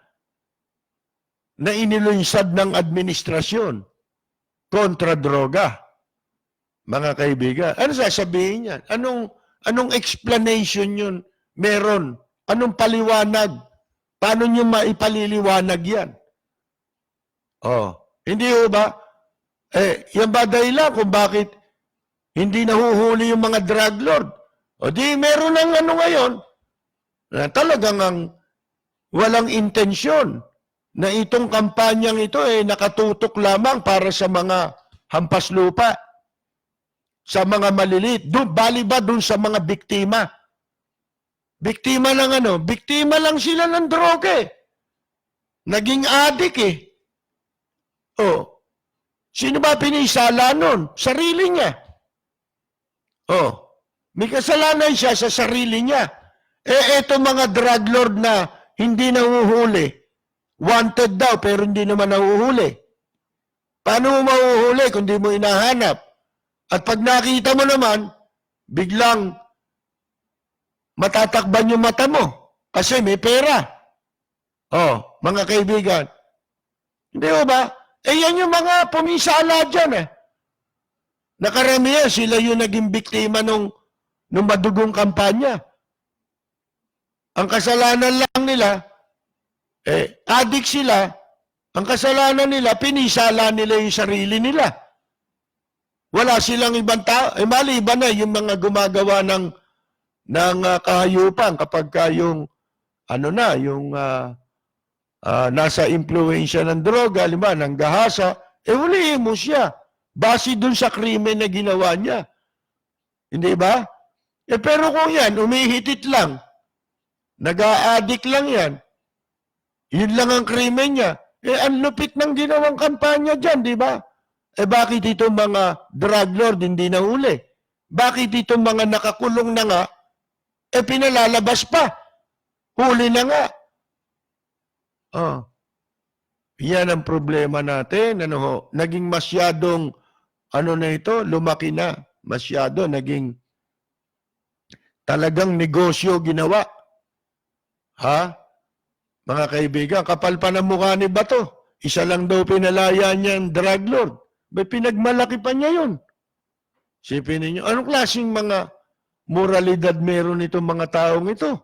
na inilunsad ng administrasyon kontra droga. Mga kaibigan, ano sasabihin yan? Anong explanation yun meron? Anong paliwanag? Paano nyo maipaliliwanag yan? Hindi ho ba? Yan ba dahilan kung bakit hindi nahuhuli yung mga drug lord? Di meron ng ngayon na talagang walang intensyon na itong kampanyang ito nakatutok lamang para sa mga hampas lupa, sa mga maliliit. Bali ba dun sa mga biktima? Biktima lang biktima lang sila ng droga Naging adik Sino ba pinisala nun? Sarili niya. May kasalanan siya sa sarili niya. Eto mga drug lord na hindi nahuhuli. Wanted daw pero hindi naman nahuhuli. Paano mo mahuhuli kung di mo inahanap? At pag nakita mo naman, biglang matatakban yung mata mo kasi may pera. Mga kaibigan. Hindi ba? Yan yung mga pumisala dyan Nakaramihan sila yung naging biktima nung madugong kampanya. Ang kasalanan lang nila, adik sila, ang kasalanan nila, pinisala nila yung sarili nila. Wala silang ibang tao. Maliban na yung mga gumagawa ng kahayupan kapag yung nasa impluensya ng droga, ng gahasa, hulihin mo siya. Base dun sa krimen na ginawa niya. Hindi ba? Pero kung yan, umihitit lang, nag-a-addict lang yan, yun lang ang krimen niya, ang lupit ng ginawang kampanya dyan, di ba? Bakit itong mga drug lord hindi nahuli? Bakit itong mga nakakulong na nga, pinalalabas pa? Huli na nga. Yan ang problema natin. Naging masyadong, lumaki na. Masyado, naging talagang negosyo ginawa. Mga kaibigan, kapal pa ng mukha ni Bato. Isa lang daw pinalaya niya ang drug lord. May pinagmalaki pa niya yun. Sipin ninyo, anong klaseng mga moralidad meron itong mga taong ito?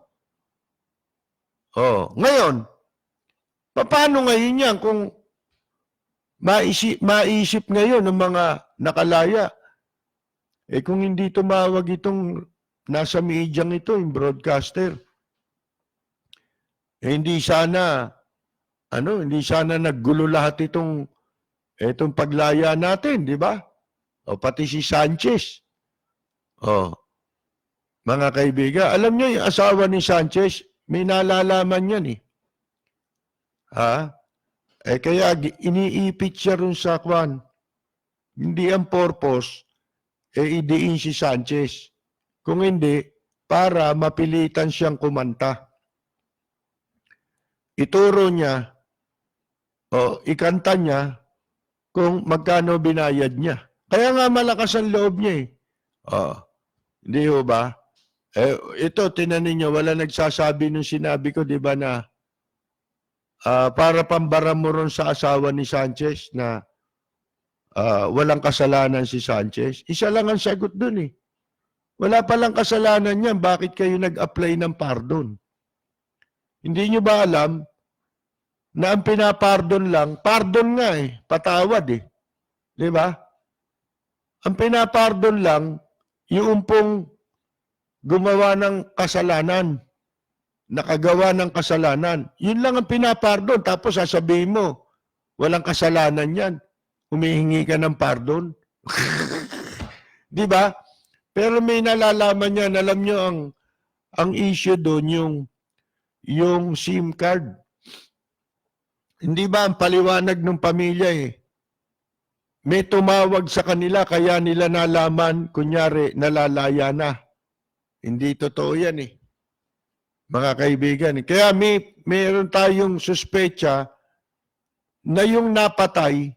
Ngayon, paano ngayon yan kung maisip ngayon ng mga nakalaya? Kung hindi tumawag itong nasa medyang ito, yung broadcaster, hindi sana naggulo lahat itong paglaya natin, di ba? O pati si Sanchez. O, mga kaibigan, alam niyo yung asawa ni Sanchez, may nalalaman yan eh. Ha? Eh kaya iniipit siya rin sa kwan. Hindi ang purpose, idiin si Sanchez. Kung hindi, para mapilitan siyang kumanta. Ituro niya, o ikanta niya, kung magkano binayad niya. Kaya nga malakas ang loob niya eh. Hindi ho ba? Ito, tinanin niyo, wala nagsasabi nung sinabi ko, di ba na para pambara mo ron sa asawa ni Sanchez na walang kasalanan si Sanchez. Isa lang ang sagot dun eh. Wala palang kasalanan niyan. Bakit kayo nag-apply ng pardon? Hindi niyo ba alam na ang pinapardon lang, pardon nga eh, patawad eh. Di ba? Ang pinapardon lang, yung pong gumawa ng kasalanan, nakagawa ng kasalanan. Yun lang ang pinapardon. Tapos sasabihin mo, walang kasalanan yan. Humihingi ka ng pardon. Di ba? Pero may nalalaman niya, alam nyo ang issue doon, yung SIM card. Hindi ba ang paliwanag ng pamilya eh? May tumawag sa kanila kaya nila nalaman, kunyari, nalalaya na. Hindi totoo yan eh. Mga kaibigan. Kaya mayroon tayong suspecha na yung napatay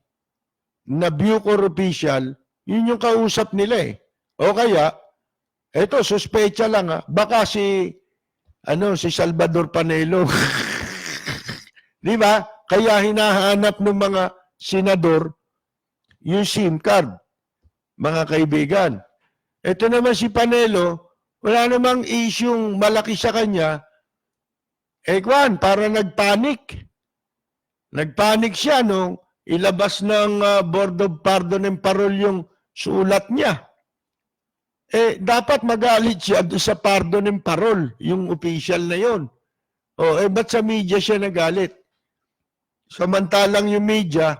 na Bucor official, yun yung kausap nila eh. O kaya, eto, suspecha lang baka si Salvador Panelo. Di ba? Kaya hinahanap ng mga senador yung SIM card. Mga kaibigan. Ito naman si Panelo, wala namang isyung malaki sa kanya. Kwan, para nagpanik. Nagpanik siya nung ilabas ng Board of Pardon and Parole yung sulat niya. Dapat magalit siya sa Pardon and Parole, yung official na yon. Ba't sa media siya nagalit? Samantalang yung media,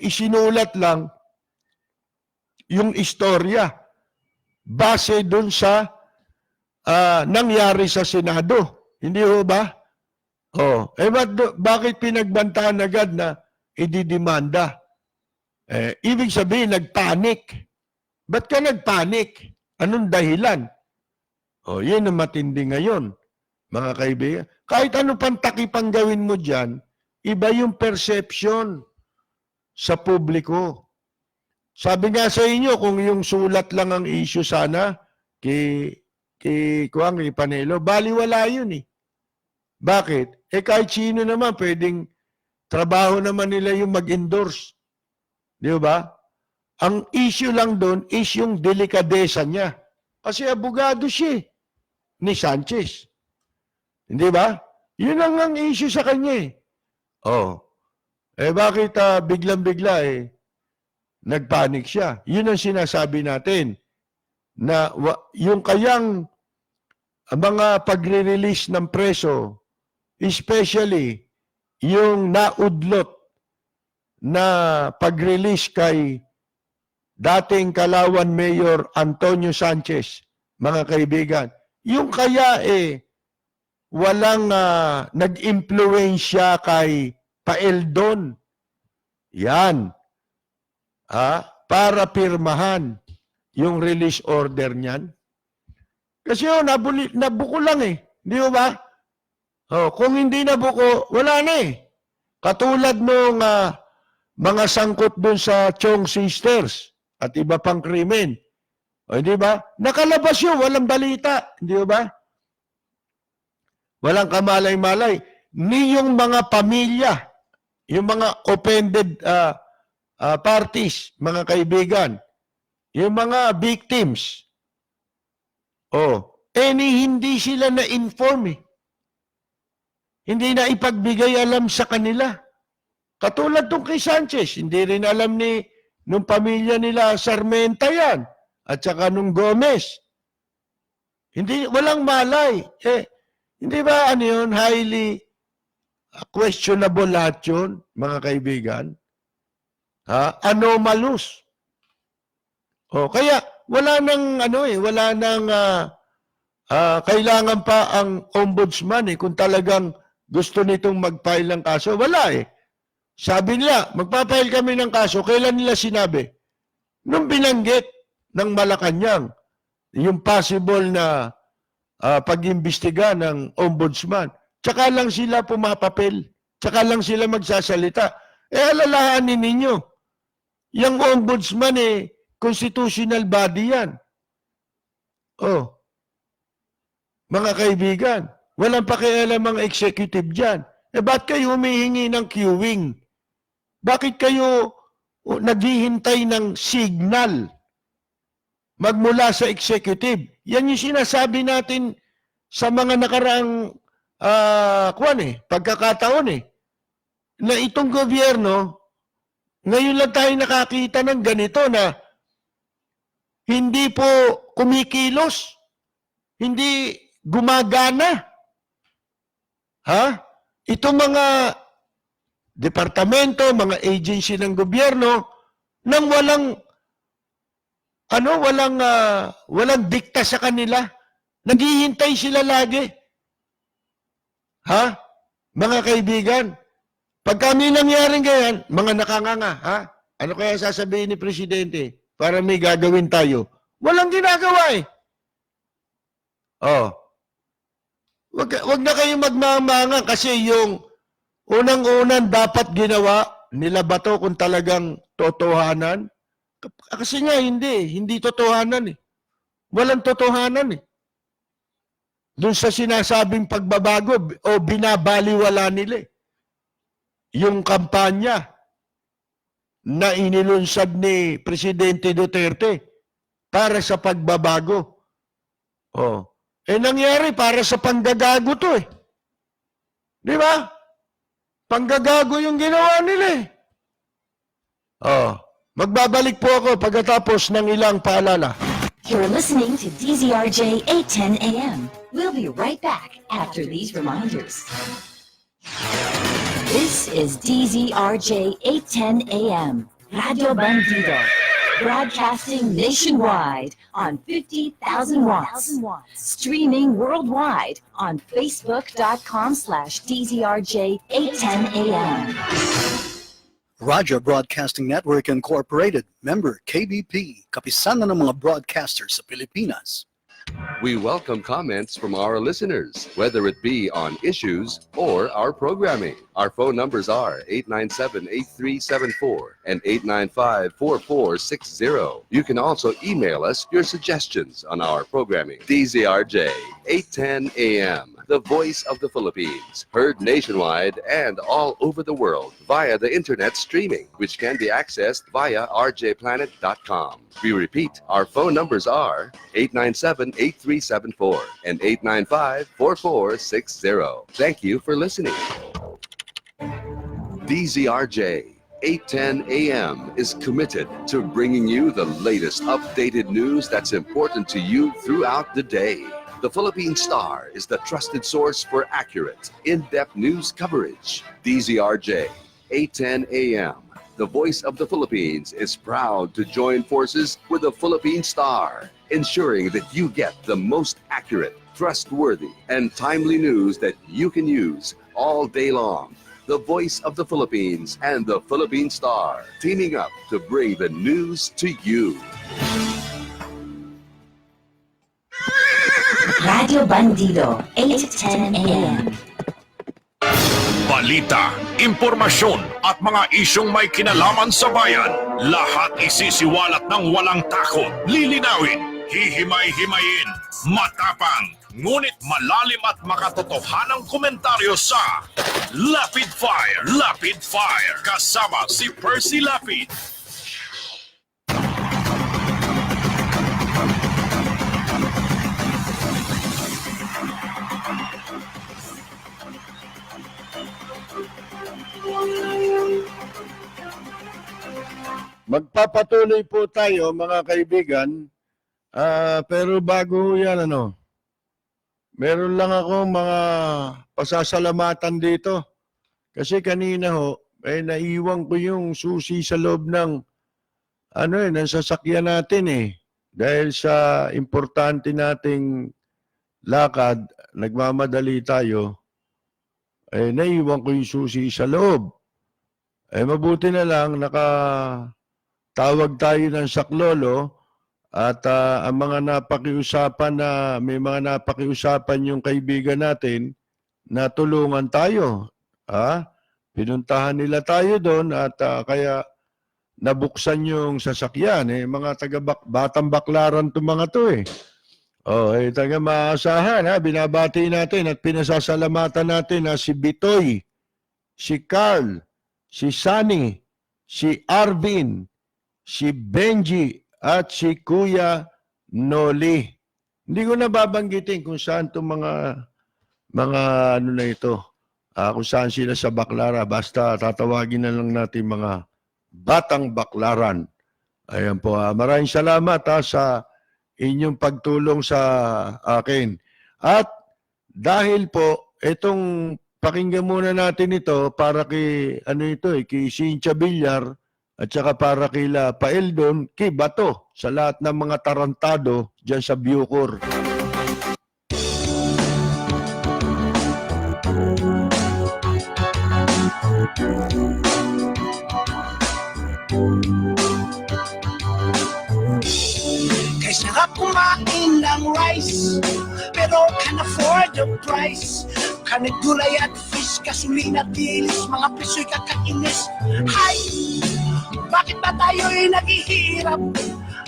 isinulat lang yung istorya base dun sa nangyari sa Senado. Hindi ho ba? Bakit pinagbantaan agad na ididemanda? Ibig sabihin, nagpanik. Ba't ka nagpanik? Anong dahilan? Yun ang matindi ngayon, mga kaibigan. Kahit ano pang takipang gawin mo dyan, iba yung perception sa publiko. Sabi nga sa inyo, kung yung sulat lang ang issue sana, kay Panelo, baliwala yun eh. Bakit? Kahit sino naman, pwedeng trabaho naman nila yung mag-endorse. Di ba? Ang issue lang doon is yung delikadesa niya. Kasi abogado siya ni Sanchez. Hindi ba? Yun ang issue sa kanya eh. Bakit biglang-bigla nagpanik siya? Yun ang sinasabi natin na yung kayang mga pagre-release ng preso, especially yung naudlot na pag-release kay dating Kalawan Mayor Antonio Sanchez, mga kaibigan, yung kaya walang nag-impluensya kay Paeldon. Yan. Para pirmahan yung release order niyan. Kasi nabuko lang eh. Di ba? Kung hindi nabuko, wala na eh. Katulad nung mga sangkot dun sa Chong Sisters at iba pang krimen. Di ba? Nakalabas yun, walang balita. Di ba? Walang kamalay-malay. Ni yung mga pamilya, yung mga offended parties, mga kaibigan, yung mga victims, hindi sila na-inform eh. Hindi na ipagbigay alam sa kanila. Katulad tong kay Sanchez, hindi rin alam nung pamilya nila Sarmenta yan, at saka nung Gomez. Walang malay. Hindi ba yun, highly questionable lahat yun, mga kaibigan? Anomalous. Kaya wala nang wala nang kailangan pa ang ombudsman kung talagang gusto nitong mag-file ng kaso. Wala Sabi nila, magpa-file kami ng kaso. Kailan nila sinabi? Nung binanggit ng Malacanang, yung possible na pag-imbestiga ng ombudsman. Tsaka lang sila pumapapel. Tsaka lang sila magsasalita. Alalahanin ninyo, yung ombudsman constitutional body yan. Mga kaibigan, walang pakialam ang executive dyan. Ba't kayo humihingi ng queuing? Bakit kayo naghihintay ng signal magmula sa executive? Yan yung sinasabi natin sa mga nakaraang pagkakataon na itong gobyerno, ngayon lang tayo nakakita ng ganito na hindi po kumikilos, hindi gumagana. Itong mga departamento, mga agency ng gobyerno nang walang dikta sa kanila. Naghihintay sila lagi. Mga kaibigan, pag kami nangyaring ganyan, mga nakanganga, ano kaya sasabihin ni Presidente para may gagawin tayo? Walang ginagawa Wag na kayong magmamanga kasi yung unang-unang dapat ginawa nila ba to kung talagang totohanan? Kasi nga hindi totohanan Walang totohanan Doon sa sinasabing pagbabago o binabaliwala nila yung kampanya na inilunsad ni Presidente Duterte para sa pagbabago. Nangyari para sa panggagago to Di ba? Panggagago yung ginawa nila Magbabalik po ako pagkatapos ng ilang paalala. You're listening to DZRJ 810 AM. We'll be right back after these reminders. This is DZRJ 810 AM, Radio Bandido, broadcasting nationwide on 50,000 watts, streaming worldwide on facebook.com/DZRJ 810 AM. Raja Broadcasting Network Incorporated, member KBP, kapisanan ng mga broadcasters sa Pilipinas. We welcome comments from our listeners, whether it be on issues or our programming. Our phone numbers are 897-8374 and 895-4460. You can also email us your suggestions on our programming. DZRJ, 810 AM, the voice of the Philippines, heard nationwide and all over the world via the internet streaming, which can be accessed via rjplanet.com. We repeat, our phone numbers are 897-8374 and 895-4460. Thank you for listening. DZRJ 810 AM is committed to bringing you the latest updated news that's important to you throughout the day. The Philippine Star is the trusted source for accurate, in-depth news coverage. DZRJ 810 AM, the voice of the Philippines, is proud to join forces with the Philippine Star, ensuring that you get the most accurate, trustworthy, and timely news that you can use all day long. The voice of the Philippines and the Philippine Star, teaming up to bring the news to you. Radio Bandido, 810 AM. Balita, impormasyon at mga isyong may kinalaman sa bayan. Lahat isisiwalat ng walang takot, lilinawin, hihimay-himayin, matapang, ngunit malalim at makatotohanang komentaryo sa Lapid Fire. Lapid Fire, kasama si Percy Lapid. Magpapatuloy po tayo mga kaibigan, pero bago yan meron lang ako mga pasasalamatan dito. Kasi kanina naiwan ko yung susi sa loob ng ng sasakyan natin eh. Dahil sa importante nating lakad, nagmamadali tayo, naiwan ko yung susi sa loob. Mabuti na lang, nakatawag tayo ng saklolo at ang mga napakiusapan may mga napakiusapan yung kaibigan natin na tulungan tayo. Pinuntahan nila tayo doon at kaya nabuksan yung sasakyan. Mga batang baklaran itong mga to eh. Taga maasahan binabati natin at pinasasalamatan natin na si Bitoy, si Carl, si Sunny, si Arvin, si Benji, at si Kuya Noli. Hindi ko na babanggitin kung saan itong mga ano na ito. Kung saan sila sa Baclara. Basta tatawagin na lang natin mga batang baklaran. Ayan po. Maraming salamat sa inyong pagtulong sa akin. At dahil po, itong pakinggan muna natin ito para kay, kay Cynthia Villar at saka para kila Paeldon, kay Bato, sa lahat ng mga tarantado dyan sa Bucor. Kay sarap kumain ng rice, pero can afford the price. Kanit gulay at fish, gasolina, dilis, mga preso'y kakainis. Hay! Bakit ba tayo'y naghihirap?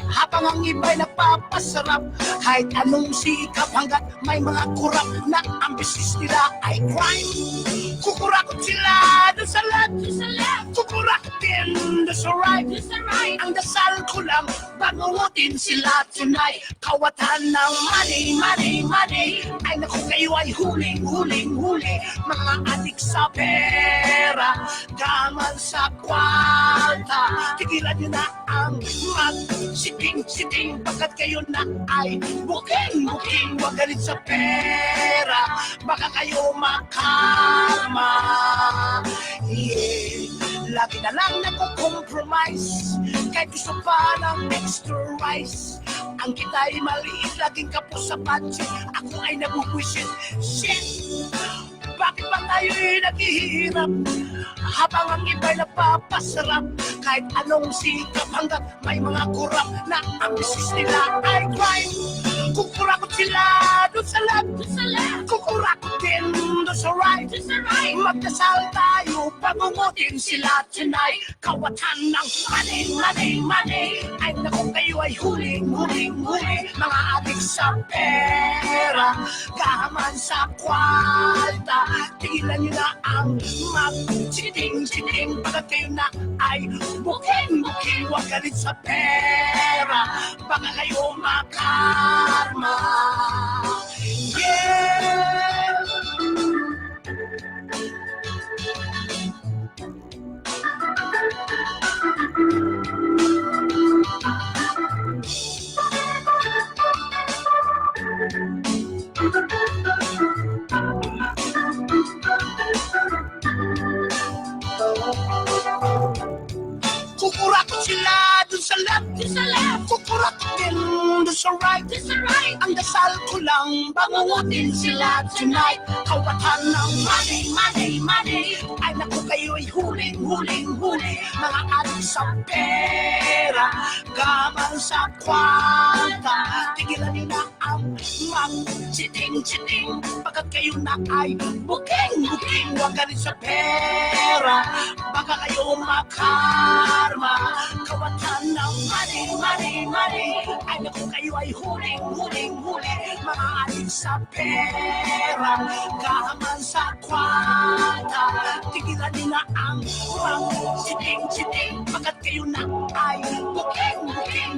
Habang ang iba'y napapasarap. Kahit anong sikap hanggat may mga kurap na ang business nila ay crime. Kukurakot sila doon sa left, kukurakot din doon sa right. Ang dasal ko lang, bangungutin sila tonight. Kawatan ng money, ay naku kayo ay huling. Mga adik sa pera, gaman sa kwarta. Tigilan nyo na ang mag-sitting, pagkat kayo na ay booking. Wag galit sa pera, baka kayo makarma. Lagi na lang nagko-compromise, kahit gusto pa ng extra rice. Ang kita'y maliit, laging kapos sa budget. Ako ay nabubwisit. Shit! Bakit ba tayo'y naghihirap? Habang ang iba'y napapasarap. Kahit anong sikap hanggat may mga kurap na ang business nila ay crime. Kukurakot sila doon sa left, kukurakot din doon sa right. Magdasal tayo, pagungutin sila tonight. Kawatan ng money, ay naku kayo ay huling. Mga adik sa pera, gaman sa kwarta. Tigilan nyo na ang mag-sitting, pagkat kayo na ay booking. Wag galit sa pera, baka kayo makarma. Yeah. Kukurakot sila dun sa left, kukurakot din dun sa right. Ang dasal ko lang, bangungutin sila tonight. Kawatan ng money, ay naku kayo'y huling. Mga adik sa pera, gaman sa kwarta. Tigilan nyo na ang mag-sitting, pagkat kayo na ay booking. Wag galit sa pera, baka kayo makarma. Kawatan ng money, ay naku kayo ay huling. Mga adik sa pera, gaman sa kwarta. Tigilan nyo na ang mag-sitting, pagkat kayo na ay booking.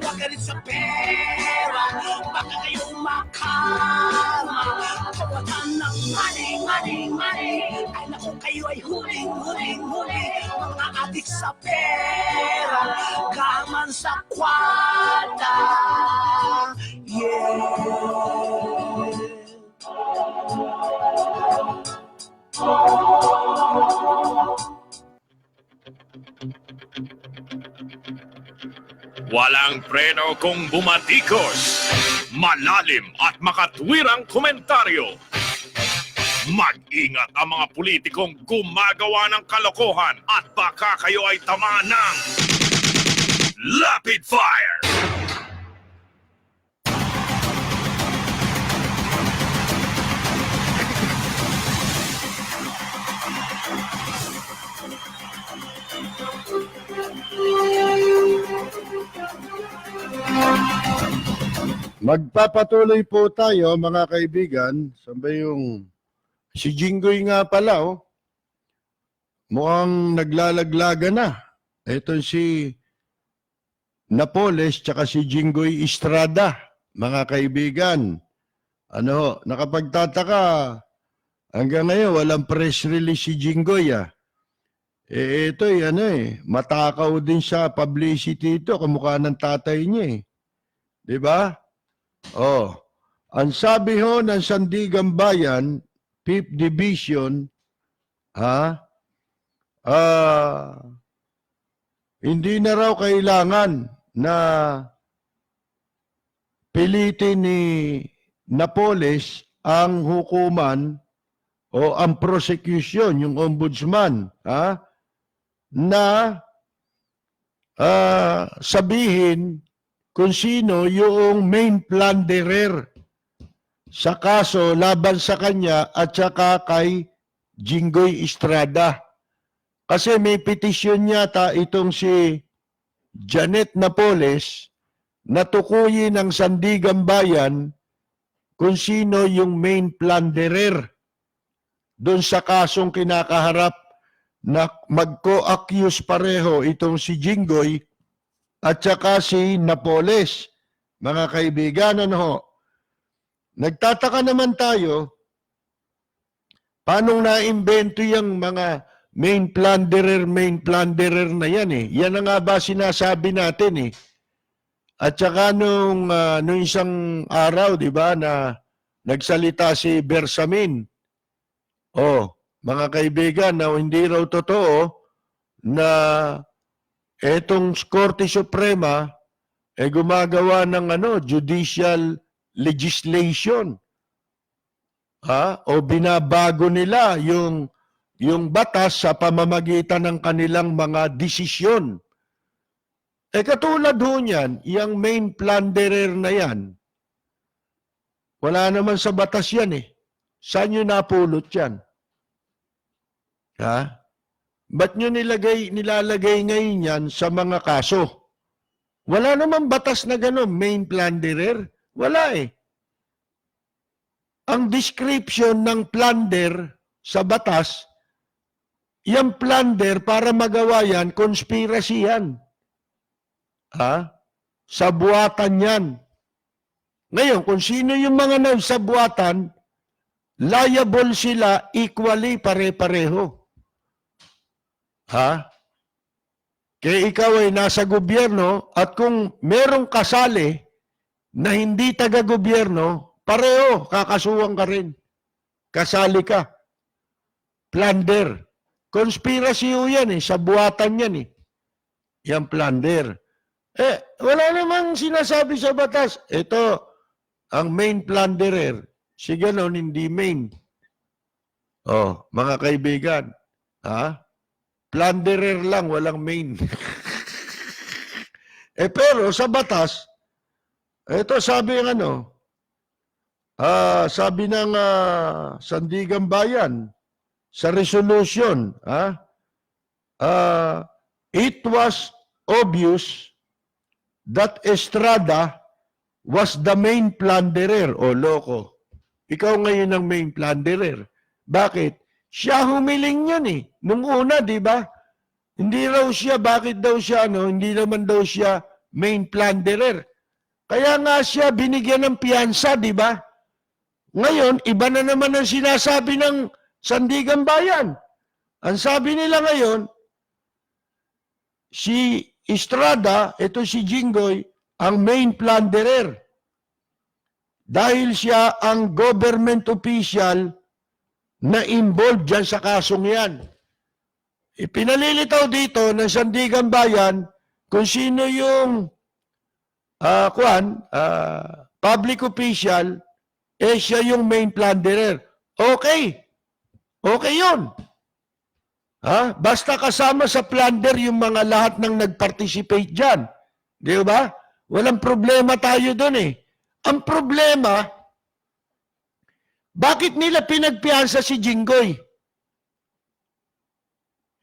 Wag galit sa pera, baka kayo makarma. Kawatan ng money, ay naku kayo ay huling. Mga adik sa pera, gaman sa kwarta. Yeah. Walang preno kung bumatikos. Malalim at makatwirang komentaryo. Mag-ingat ang mga politikong gumagawa ng kalokohan at baka kayo ay tamaan ng Rapid Fire! Magpapatuloy po tayo mga kaibigan. Saan ba yung... Si Jinggoy nga pala, oh. Mukhang naglalaglaga na. Ito si Napoles tsaka si Jinggoy Estrada, mga kaibigan. Ano, nakapagtataka, hanggang ngayon walang press release si Jinggoy, ah. Ito matakaw din sa publicity ito, kamukha ng tatay niya, eh. Di ba? Oh, ang sabi ho ng Sandigan Bayan, 5th Division, hindi na raw kailangan na pilitin ni Napoles ang hukuman o ang prosecution, yung ombudsman, na sabihin kung sino yung main plunderer sa kaso laban sa kanya at saka kay Jinggoy Estrada. Kasi may petisyon yata itong si Janet Napoles na tukuyin ng Sandigan Bayan kung sino yung main plunderer doon sa kasong kinakaharap na mag-co-accuse pareho itong si Jinggoy at saka si Napoles. Mga kaibigan, ano, nagtataka naman tayo, paano na-invento yung mga main plunderer na yan, eh. Yan na nga ba sinasabi natin, eh. At saka nung isang araw, di ba, na nagsalita si Bersamin. Oh, mga kaibigan, na hindi raw totoo na etong Korte Suprema gumagawa ng judicial legislation. O binabago nila yung batas sa pamamagitan ng kanilang mga desisyon. Katulad ho niyan, yung main plunderer na yan, wala naman sa batas yan, eh. Saan nyo napulot yan? Ba't nyo nilalagay ngayon yan sa mga kaso? Wala naman batas na gano'n, main plunderer. Wala, eh. Ang description ng plunder sa batas, yung plunder para magawa yan, conspiracy yan. Sabuatan yan. Ngayon, kung sino yung mga nagsabuatan, liable sila equally pare-pareho. Kaya ikaw ay nasa gobyerno at kung merong kasali na hindi taga-gobyerno, pareho, kakasuhan ka rin. Kasali ka. Plunder. Conspiracy yan, eh. Sabuatan yan, eh. Yan plunder. Wala namang sinasabi sa batas. Ito, ang main plunderer. Si ganon, hindi main. Oh, mga kaibigan. Plunderer lang, walang main. Pero sa batas, ito sabi ng sabi ng Sandigan Bayan sa resolution, it was obvious that Estrada was the main plunderer. O loko, ikaw ngayon ang main plunderer. Bakit? Siya humiling yan, eh. Nung una, di ba? Hindi raw siya, bakit daw siya, hindi naman daw siya main plunderer. Kaya nga siya binigyan ng piyansa, di ba? Ngayon, iba na naman ang sinasabi ng Sandigan Bayan. Ang sabi nila ngayon, si Estrada, ito si Jinggoy, ang main plunderer. Dahil siya ang government official na involved dyan sa kasong yan. Ipinalilitaw dito ng Sandigan Bayan kung sino yung public official, siya yung main plunderer. Okay. Okay yun. Basta kasama sa plunder yung mga lahat ng nag-participate dyan. Di ba? Walang problema tayo doon eh. Ang problema, bakit nila pinagpiyansa si Jinggoy?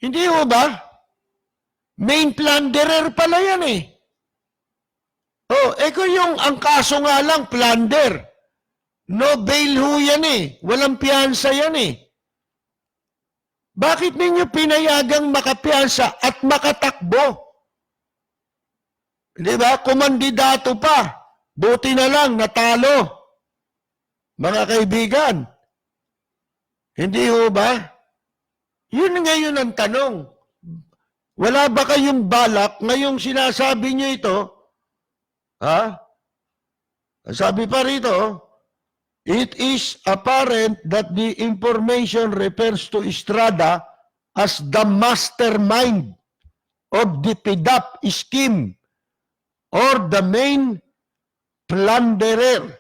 Hindi ho ba? Main plunderer pala yan eh. Kung yung ang kaso nga lang, plunder. No bail ho yan eh. Walang piyansa yan eh. Bakit ninyo pinayagang makapiyansa at makatakbo? Di ba? Kumandidato pa. Buti na lang, natalo. Mga kaibigan. Hindi ho ba? Yun ngayon ang tanong. Wala ba kayong balak ngayong sinasabi nyo ito? Sabi pa rito, it is apparent that the information refers to Estrada as the mastermind of the PDAP scheme or the main plunderer.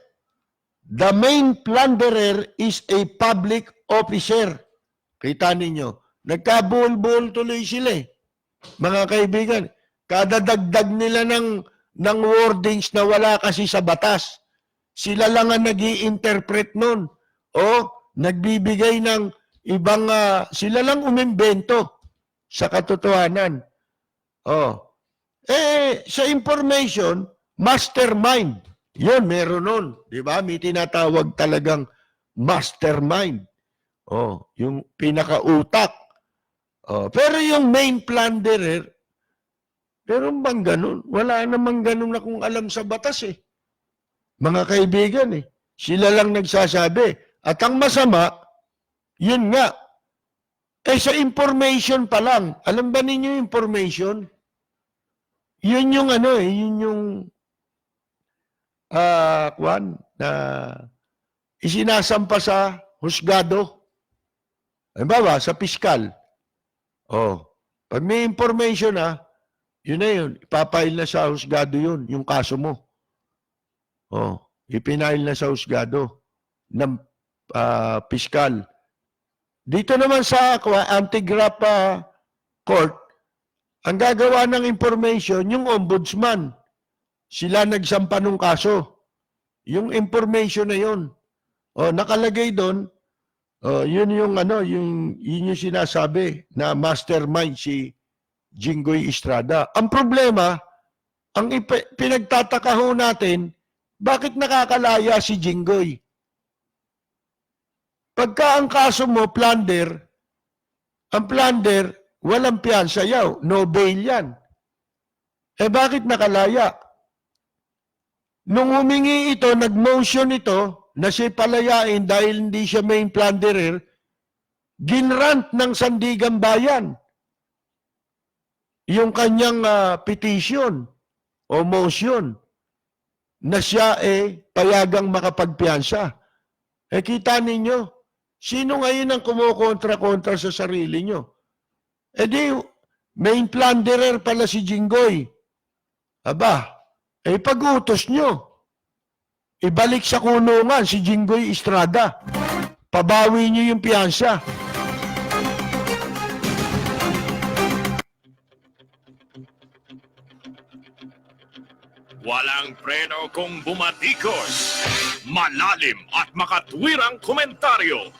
The main plunderer is a public officer. Kita ninyo, nagkabuol-buol tuloy sila eh. Mga kaibigan, kada dagdag nila ng wordings na wala kasi sa batas. Sila lang ang nag-i-interpret nun. O nagbibigay ng ibang, sila lang umimbento sa katotohanan. Sa information, mastermind. Yun, meron nun. Di ba? May tinatawag talagang mastermind. Yung pinakautak. Pero yung main plunderer, pero bang ganun? Wala namang ganun na kung alam sa batas eh. Mga kaibigan eh. Sila lang nagsasabi. At ang masama, yun nga. Sa information pa lang. Alam ba ninyo information? Yun yung yun yung na isinasampa sa husgado. Halimbawa, sa piskal. Pag may information yun na yun. Ipapail na sa husgado yun, yung kaso mo. Ipinail na sa husgado ng piskal. Dito naman sa anti-graft court, ang gagawa ng information, yung ombudsman. Sila nagsampa ng kaso. Yung information na yun. Nakalagay doon, yun yung sinasabi na mastermind si Jinggoy Estrada. Ang problema, ang pinagtataka ho natin, bakit nakakalaya si Jinggoy? Pagka ang kaso mo, plunder, ang plunder, walang piyansa yaw, no bail yan. Bakit nakalaya? Nung humingi ito, nag-motion ito, na siya palayain dahil hindi siya main plunderer, ginrant ng Sandigang Bayan yung kanyang petition o motion na siya payagang makapagpiyansa. Kita ninyo, sino ngayon ang kumukontra-kontra sa sarili nyo? Di, main plunderer pala si Jinggoy. Pag-utos nyo. Ibalik sa kulungan si Jinggoy Estrada. Pabawi nyo yung piyansa. Walang preno kung bumatikos. Malalim at makatwirang komentaryo.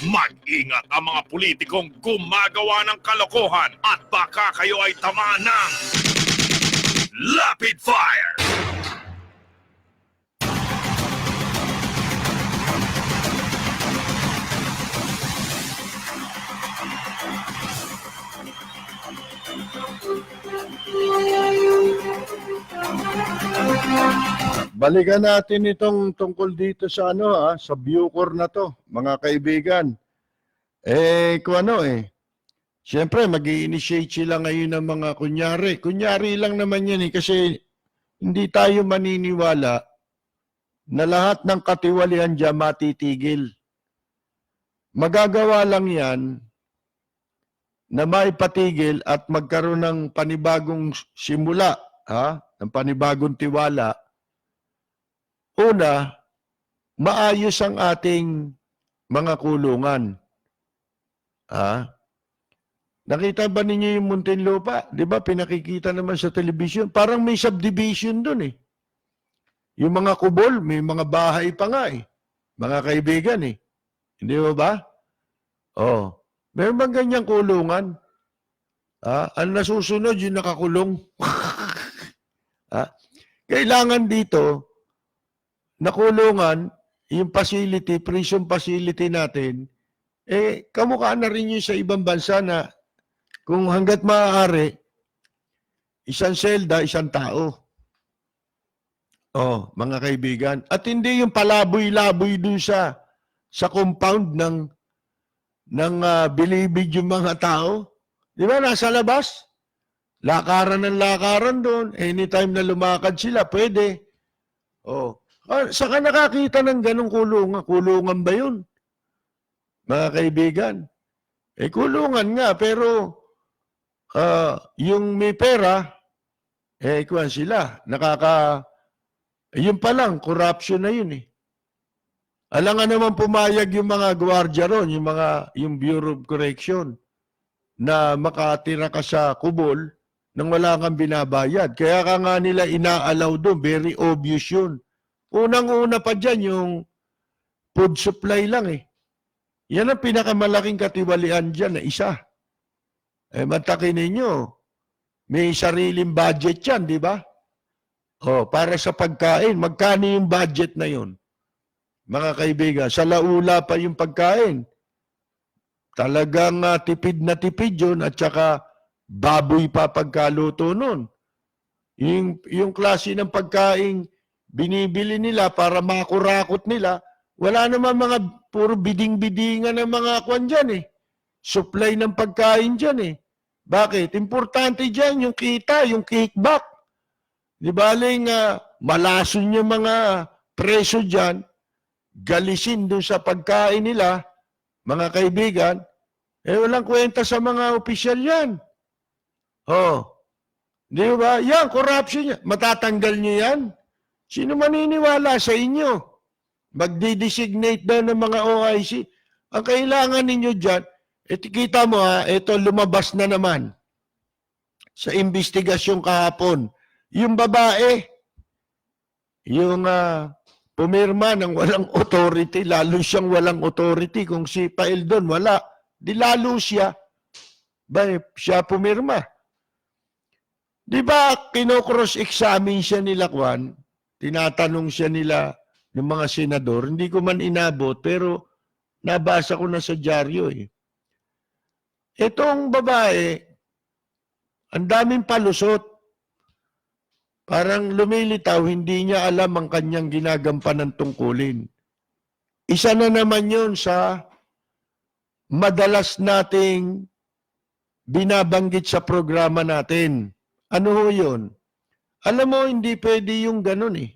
Mag-ingat ang mga politikong gumagawa ng kalokohan at baka kayo ay tamaan ng Rapid Fire! Balikan natin itong tungkol dito sa sa Bucor na to, mga kaibigan. Siyempre, mag-i-initiate sila ngayon ng mga kunyari. Kunyari lang naman yan kasi hindi tayo maniniwala na lahat ng katiwalian dyan matitigil. Magagawa lang yan na maipatigil at magkaroon ng panibagong simula ng panibagong tiwala, una, maayos ang ating mga kulungan. Nakita ba ninyo yung Muntinlupa? Di ba, pinakikita naman sa television. Parang may subdivision dun eh. Yung mga kubol, may mga bahay pa nga eh. Mga kaibigan eh. Hindi ba? Oh. Meron bang ganyang kulungan? Ang nasusunod, yung nakakulong. Kailangan dito, nakulungan, yung facility, prison facility natin, kamukha na rin yun sa ibang bansa na kung hanggat maaari, isang selda, isang tao. Mga kaibigan. At hindi yung palaboy-laboy dun sa compound ng bilibid yung mga tao. Di ba, nasa labas? Lakaran ng lakaran doon. Anytime na lumakad sila, pwede. Saka nakakita ng ganong kulungan. Kulungan ba yun? Mga kaibigan. Kulungan nga, pero yung may pera, kuwan sila. Yun pa lang, corruption na yun eh. Alangan naman pumayag yung mga gwardiya ron, yung Bureau of Correction, na makatira ka sa kubol nang wala kang binabayad. Kaya ka nga nila inaalaw doon, very obvious yun. Unang-una pa dyan, yung food supply lang eh. Yan ang pinakamalaking katiwalian dyan na isa. Matakin ninyo, may sariling budget yan, di ba? Para sa pagkain, magkano yung budget na yun? Mga kaibigan, sa laula pa yung pagkain. Talagang tipid na tipid yun at saka baboy pa pagkaluto nun. Yung klase ng pagkain binibili nila para makurakot nila, wala naman mga puro biding-bidingan ng mga kwan dyan eh. Supply ng pagkain dyan eh. Bakit? Importante dyan yung kita, yung kickback. Di baling malason yung mga preso dyan, galisin doon sa pagkain nila, mga kaibigan, walang kwenta sa mga opisyal yan. Di ba? Yan, corruption yan. Matatanggal nyo yan? Sino maniniwala sa inyo? Magdi-designate daw ng mga OIC. Ang kailangan ninyo dyan, kita mo ito lumabas na naman sa investigasyon kahapon. Yung babae, yung pumirma ng walang authority, lalo siyang walang authority. Kung si Paeldon wala, di lalo siya. Siya pumirma. Di ba, kino-cross-examine siya nila, Kwan? Tinatanong siya nila ng mga senador. Hindi ko man inabot, pero nabasa ko na sa dyaryo eh. Itong babae, ang daming palusot. Parang lumilitaw, hindi niya alam ang kanyang ginagampanan tungkulin. Isa na naman yun sa madalas nating binabanggit sa programa natin. Ano ho yun? Alam mo, hindi pwede yung ganun eh.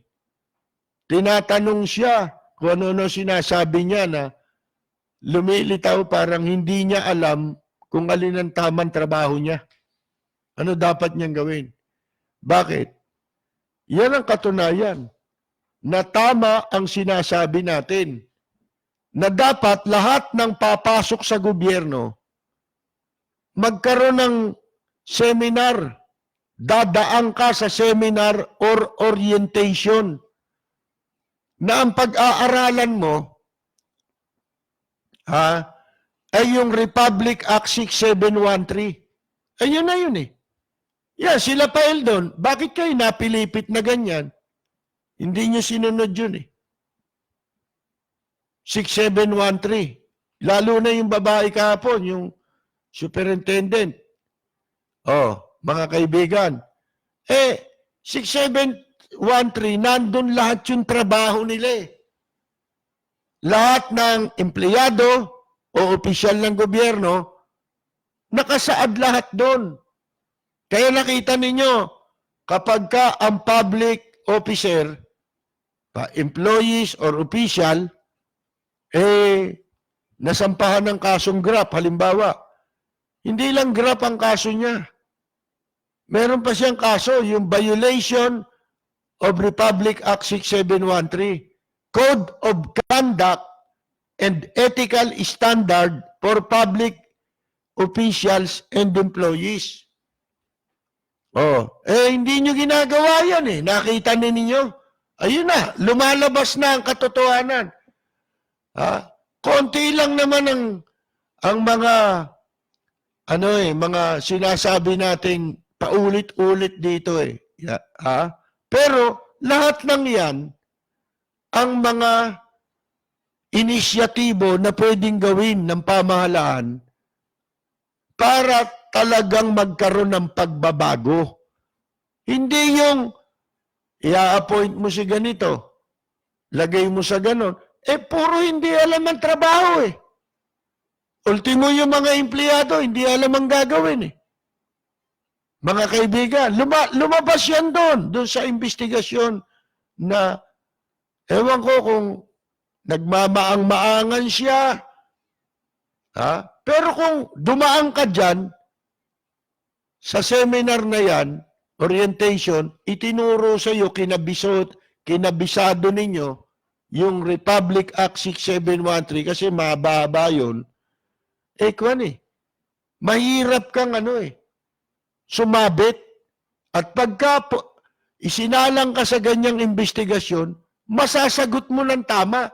Tinatanong siya kung ano-ano sinasabi niya na lumilitaw parang hindi niya alam kung alin ang tamang trabaho niya. Ano dapat niyang gawin? Bakit? Yan ang katunayan na tama ang sinasabi natin na dapat lahat ng papasok sa gobyerno magkaroon ng seminar, dadaan ka sa seminar or orientation na ang pag-aaralan mo ay yung Republic Act 6713. Ayun na yun eh. Yeah, sila Paeldon, bakit kayo napilipit na ganyan? Hindi nyo sinunod yun eh. 6713. Lalo na yung babae kahapon, yung superintendent. Mga kaibigan. 6713, nandun lahat yung trabaho nila eh. Lahat ng empleyado o opisyal ng gobyerno, nakasaad lahat doon. Kaya nakita ninyo, kapag ka ang public officer, employees or official, nasampahan ng kasong graft, halimbawa, hindi lang graft ang kaso niya. meron pa siyang kaso, yung violation of Republic Act 6713, Code of Conduct and Ethical Standard for Public Officials and Employees. Hindi nyo ginagawa yan eh. Nakita ninyo? Ayun na, lumalabas na ang katotohanan. Konti lang naman ang mga mga sinasabi nating paulit-ulit dito eh. Pero lahat ng yan ang mga inisyatibo na pwedeng gawin ng pamahalaan para talagang magkaroon ng pagbabago. Hindi yung i-appoint mo si ganito, lagay mo sa ganon. Puro hindi alam ang trabaho eh. Ultimo yung mga empleyado, hindi alam ang gagawin eh. Mga kaibigan, lumabas yan doon sa investigasyon na ewan ko kung nagmamaang-maangan siya. Pero kung dumaan ka dyan, sa seminar na yan, orientation, itinuro sa iyo, kinabisado ninyo, yung Republic Act 6713, kasi mahaba yun, mahirap kang sumabit. At pagka isinalang ka sa ganyang investigasyon, masasagot mo ng tama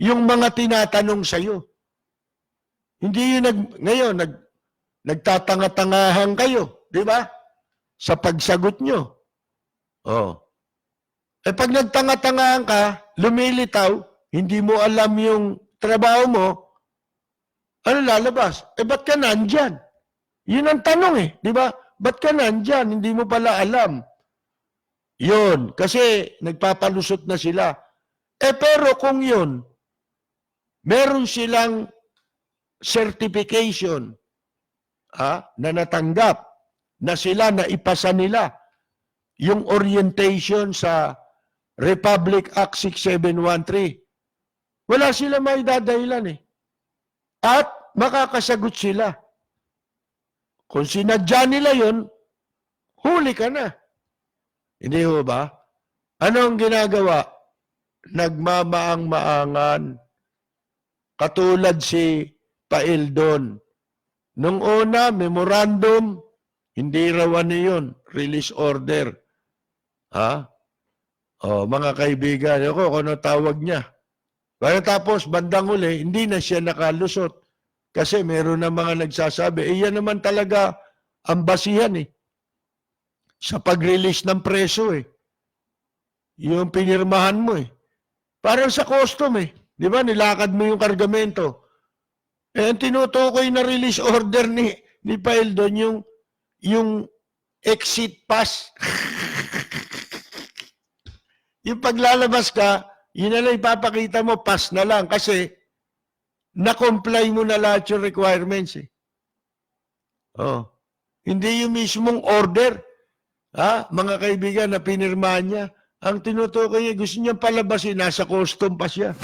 yung mga tinatanong sa'yo. Hindi yun ngayon, nagtatanga-tangahan kayo, di ba? Sa pagsagot nyo. Pag nagtanga-tangahan ka, lumilitaw, hindi mo alam yung trabaho mo, ano lalabas? Ba't ka nandyan? Yun ang tanong eh, di ba? Ba't ka nandyan? Hindi mo pala alam. Yun, kasi nagpapalusot na sila. Pero kung yun, meron silang certification na natanggap, na sila na ipasa nila yung orientation sa Republic Act 6713. Wala sila may dadahilan eh. At makakasagot sila. Kung sinadya nila yun, huli ka na. Hindi ho ba? Ano ang ginagawa? Nagmamaang-maangan. Katulad si Paildon. Nung una, memorandum, hindi raw yun, release order. Mga kaibigan, kung ano tawag niya. Tapos, bandang uli, hindi na siya nakalusot. Kasi meron na mga nagsasabi, yan naman talaga ang basihan eh. Sa pag-release ng preso eh. Yung pinirmahan mo eh. Parang sa custom eh. Di ba? Nilakad mo yung kargamento. Ang tinutukoy na release order ni Paildon, yung exit pass. Yung paglalabas ka, yun na lang ipapakita mo, pass na lang. Kasi, na-comply mo na lahat yung requirements eh. Hindi yung mismong order, mga kaibigan, na pinirmahan niya. Ang tinutukoy niya, gusto niya palabasin, nasa custom pa siya.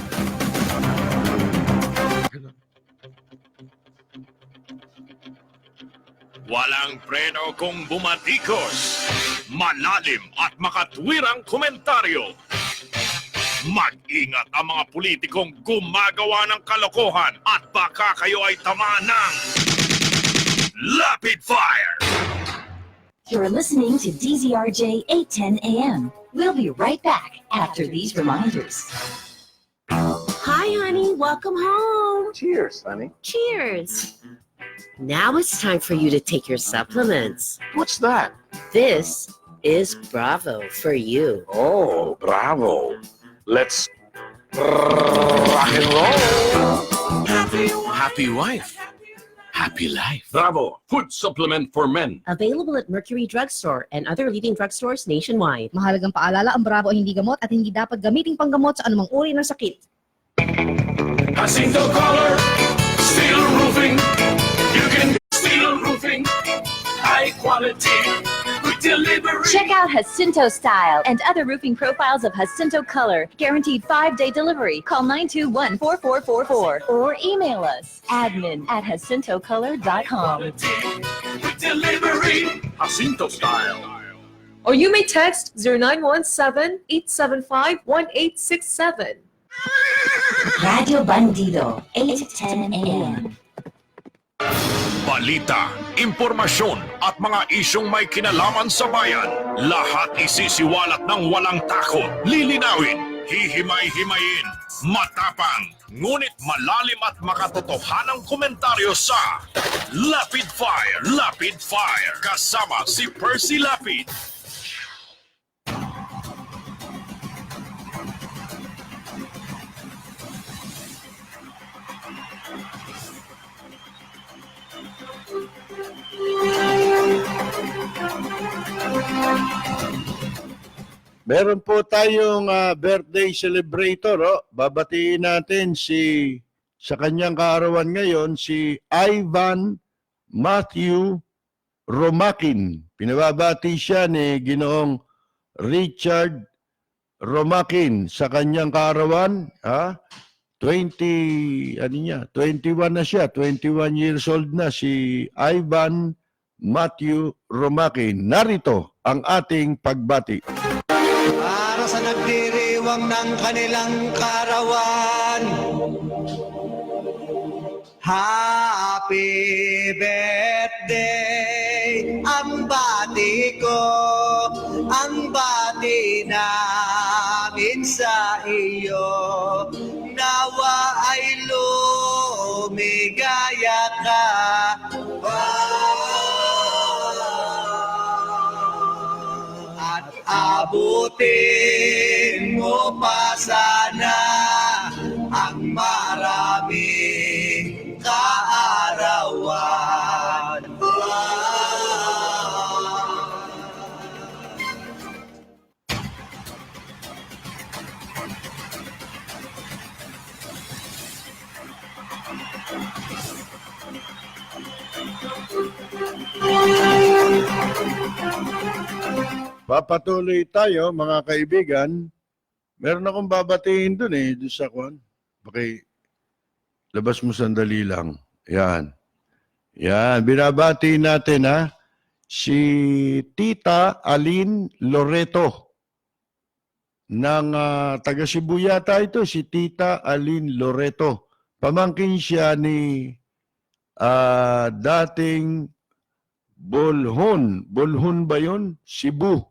Walang preno kung bumatikos. Malalim at makatwirang komentaryo. Mag-ingat ang mga politikong gumagawa ng kalokohan at baka kayo ay tamaan ng Lapid Fire! You're listening to DZRJ 810 AM. We'll be right back after these reminders. Hi, honey. Welcome home. Cheers, honey. Cheers. Now it's time for you to take your supplements. What's that? This is Bravo for you. Oh, bravo. Let's rock and roll. Happy wife. Happy life. Bravo. Food supplement for men. Available at Mercury Drugstore and other leading drugstores nationwide. Mahalagang paalala, ang Bravo ay hindi gamot at hindi dapat gamiting panggamot sa anumang uri ng sakit. Jacinto Color. Steel roofing. You can get steel roofing. High quality. Good delivery. Check out Jacinto Style and other roofing profiles of Jacinto Color. Guaranteed 5-day delivery. Call 921-4444 or email us admin@jacintocolor.com. Good delivery. Jacinto Style. Or you may text 0917-875-1867. Radio Bandido, 8 to 10 a.m. Balita, impormasyon at mga isyong may kinalaman sa bayan. Lahat isisiwalat ng walang takot. Lilinawin, hihimay-himayin, matapang, ngunit malalim at makatotohanang komentaryo sa Lapid Fire, kasama si Percy Lapid. Meron po tayong birthday celebrator. Babatiin natin sa kanyang kaarawan ngayon, si Ivan Matthew Romakin. Pinababati siya ni Ginoong Richard Romakin sa kanyang kaarawan. 21 na siya. 21 years old na si Ivan Matthew Romakin. Narito ang ating pagbati. Para sa nagdiriwang ng kanilang karawan, happy birthday ang bati ko, ang bati namin sa iyo. Nawa ay lumigaya ka. Abutin mo pa sana ang maraming kaarawan. Papatuloy tayo, mga kaibigan. Meron akong babatiin dun dun sa kwan. Okay, labas mo sandali lang. Yan. Yan, binabati natin si Tita Aline Loreto. Ng taga Cebu yata ito, si Tita Aline Loreto. Pamangkin siya ni dating Bolhon. Bolhon ba yun? Cebu.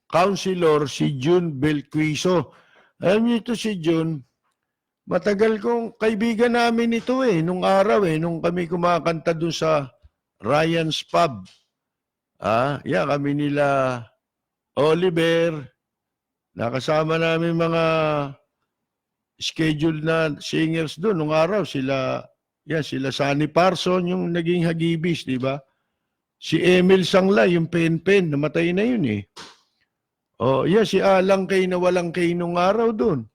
Councilor si June Belquiso. Alam niyo ito si June, matagal kong kaibigan namin ito nung araw nung kami kumakanta doon sa Ryan's Pub. Kami nila Oliver, nakasama namin mga scheduled na singers doon nung araw. Sila Sunny Parson, yung naging hagibis, di ba? Si Emil Sanglay, yung pen-pen, namatay na yun si Alang Kay na walang kay nung araw doon.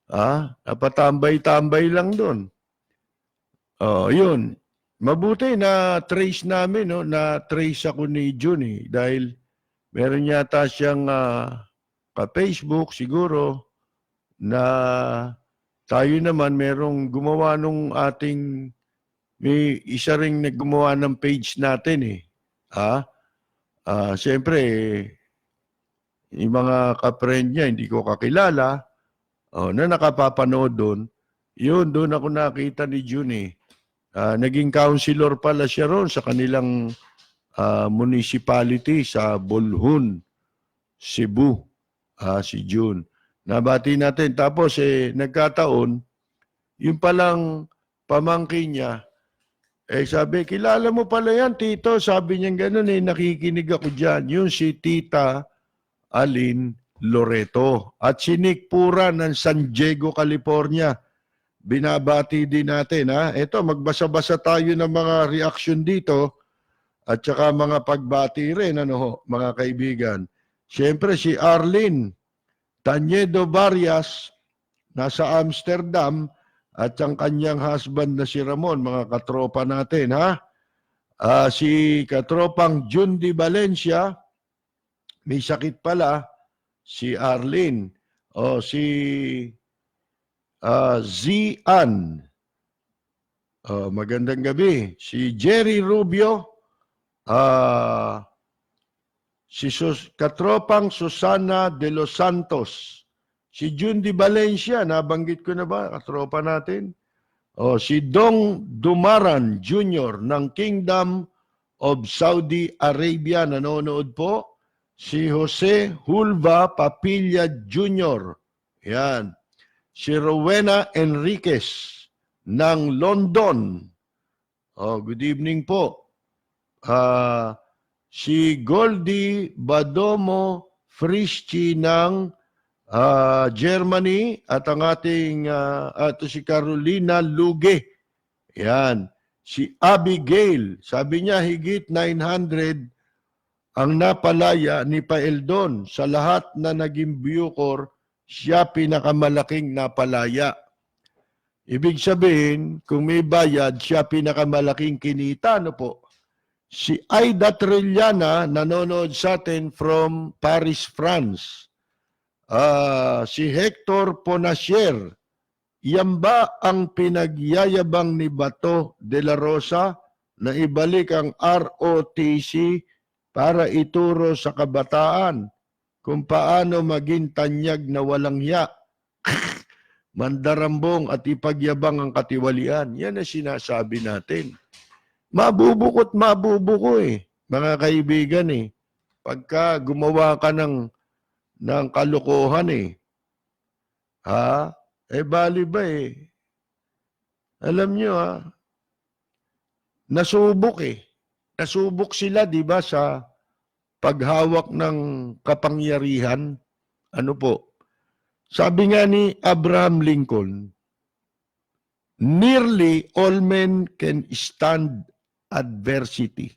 Napatambay-tambay lang doon. Yun. Mabuti na trace namin, na trace ako ni June dahil meron yata siyang ka-Facebook siguro na tayo naman merong gumawa nung ating, may isa ring naggumawa ng page natin siyempre, yung mga ka-friend niya, hindi ko kakilala, na nakapapanood doon, doon ako nakita ni June naging councilor pala siya roon sa kanilang municipality sa Bolhon, Cebu, si June. Nabati natin. Tapos nagkataon, yung palang pamangkin niya, sabi, kilala mo pala yan, Tito. Sabi niya gano'n, nakikinig ako dyan. Yung si Tita Aline Loreto. At si Nick Pura ng San Diego, California. Binabati din natin. Ito, magbasa-basa tayo ng mga reaction dito at saka mga pagbati rin, mga kaibigan. Siyempre, si Arlene Tanyedo Varias, nasa Amsterdam, at ang kanyang husband na si Ramon, mga katropa natin, si katropang Jundi Valencia, may sakit pala, si Arlene, si Zian, magandang gabi, si Jerry Rubio, si Katropang Susana de los Santos, si Jun Di Valencia, nabanggit ko na ba, katropa natin? O, si Dong Dumaran Jr. ng Kingdom of Saudi Arabia, nanonood po. Si Jose Hulva Papilla Jr. Yan. Si Rowena Enriquez ng London. Oh, good evening po. Si Goldie Badomo Frischi ng Germany at ang ating si Carolina Luge. Yan. Si Abigail, sabi niya higit 900 ang napalaya ni Paeldon. Sa lahat na naging Bucor, siya pinakamalaking napalaya. Ibig sabihin, kung may bayad, siya pinakamalaking kinita. Ano po? Si Aida Trillana, nanonood sa atin from Paris, France. Si Hector Ponasier, yan ba ang pinagyayabang ni Bato de la Rosa na ibalik ang ROTC para ituro sa kabataan kung paano maging tanyag na walang hiya, mandarambong at ipagyabang ang katiwalian? Yan ang sinasabi natin. Mabubukot mabubuko mga kaibigan Pagka gumawa ka ng kalokohan bali ba Alam nyo nasubok Nasubok sila, di ba, sa paghawak ng kapangyarihan. Ano po? Sabi nga ni Abraham Lincoln, nearly all men can stand adversity.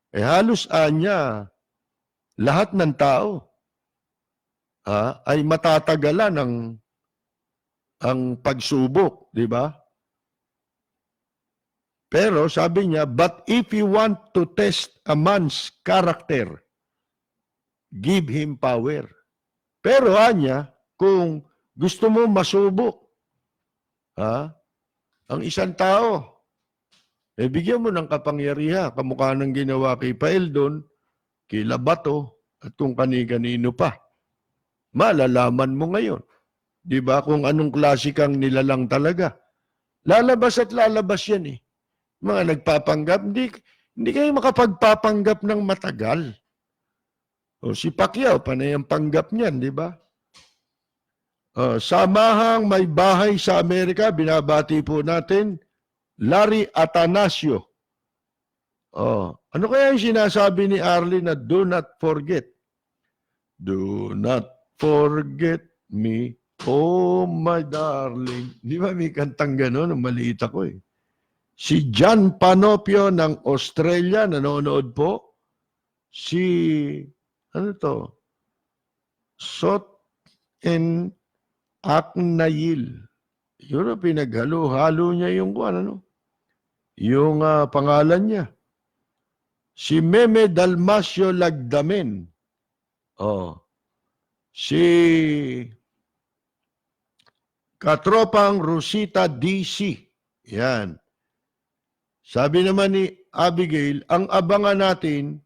Halos anya, lahat ng tao ay matatagalan ang pagsubok, di ba? Pero sabi niya, but if you want to test a man's character, give him power. Pero kung gusto mo masubok ang isang tao, bigyan mo ng kapangyarihan, kamukha ng ginawa kay Paeldon, kay Labato, at kung kani-kanino pa. Malalaman mo ngayon. Di ba kung anong klase kang nilalang talaga? Lalabas at lalabas yan Mga nagpapanggap, hindi kayo makapagpapanggap ng matagal. O si Pacquiao, panay ang panggap niyan, di ba? Samahang may bahay sa Amerika, binabati po natin, Larry Atanasio. Ano kaya yung sinasabi ni Arlie na do not forget? Do not forget me, oh my darling. Di ba may kantang gano'n? Maliit ako Si John Panopio ng Australia, nanonood po. Si, Sot and Aknayil. Yun, pinaghalo-halo niya yung yung pangalan niya. Si Meme Dalmasio Lagdamen. Si Katropang Rosita DC. Yan. Sabi naman ni Abigail, ang abangan natin,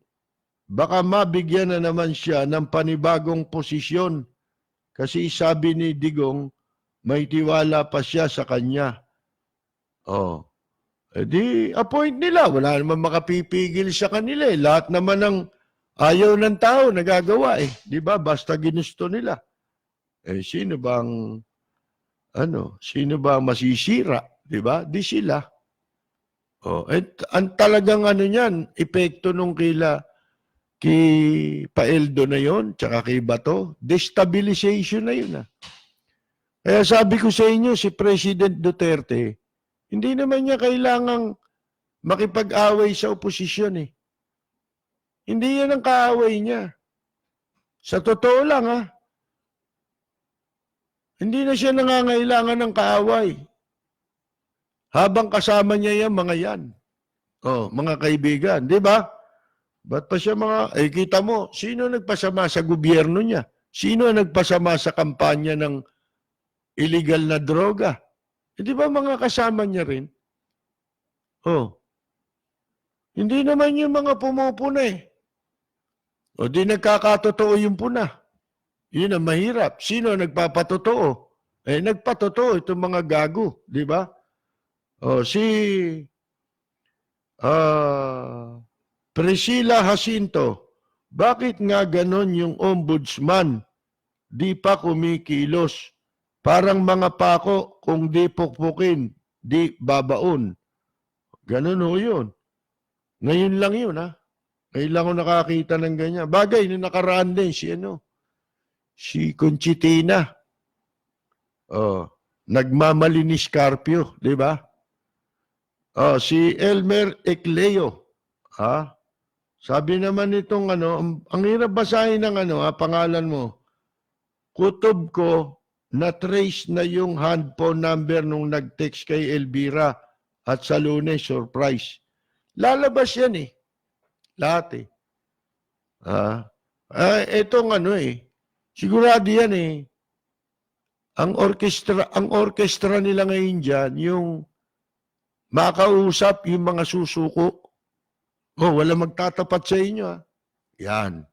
baka mabigyan na naman siya ng panibagong posisyon. Kasi sabi ni Digong, may tiwala pa siya sa kanya. Di appoint nila. Wala naman makapipigil sa kanila. Lahat naman ng ayaw ng tao nagagawa Di ba? Basta ginusto nila. Sino bang masisira? Di ba? Di sila. Ang talagang niyan, epekto nung kay Paeldo na yon, tsaka kay Bato, destabilization na yun. Kaya sabi ko sa inyo, si President Duterte, hindi naman niya kailangang makipag-away sa oposisyon Hindi yan ang kaaway niya. Sa totoo lang hindi na siya nangangailangan ng kaaway. Habang kasama niya yan, mga yan. Mga kaibigan, di ba? Ba't pa siya kita mo, sino nagpasama sa gobyerno niya? Sino nagpasama sa kampanya ng illegal na droga? Di ba mga kasama niya rin? Hindi naman yung mga pumupuna O di nagkakatotoo yung puna. Yun ang mahirap. Sino nagpapatotoo? Nagpatotoo itong mga gago, di ba? O si Priscilla Jacinto, bakit nga ganon yung ombudsman? Di pa kumikilos. Parang mga pako, kung di pukpukin, di babaon. Ganon ho yun. Ngayon lang yun, ha? Ngayon lang ako nakakita ng ganyan. Bagay, nung nakaraan din si Conchitina. Nagmamalinis Carpio, di ba? Si Elmer Ecleo. Sabi naman itong ang hirap basahin ng pangalan mo. Kutob ko, na-trace na yung handphone number nung nag-text kay Elvira at sa Lunes, surprise. Lalabas yan eh. Lahat eh. Itong sigurado yan eh. Ang orkestra nila ngayon dyan, yung makausap yung mga susuko. Wala magtatapat sa inyo. Yan.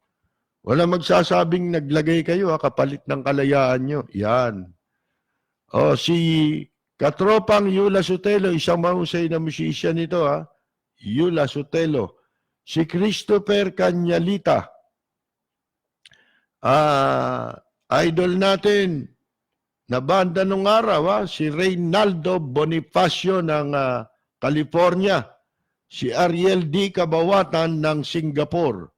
Wala magsasabing naglagay kayo kapalit ng kalayaan nyo. Yan. Si katropang Yula Sotelo, isang mahusay na musician ito. Yula Sotelo. Si Christopher Canyalita. Idol natin na banda nung araw, si Reynaldo Bonifacio ng California. Si Ariel D. Kabawatan ng Singapore.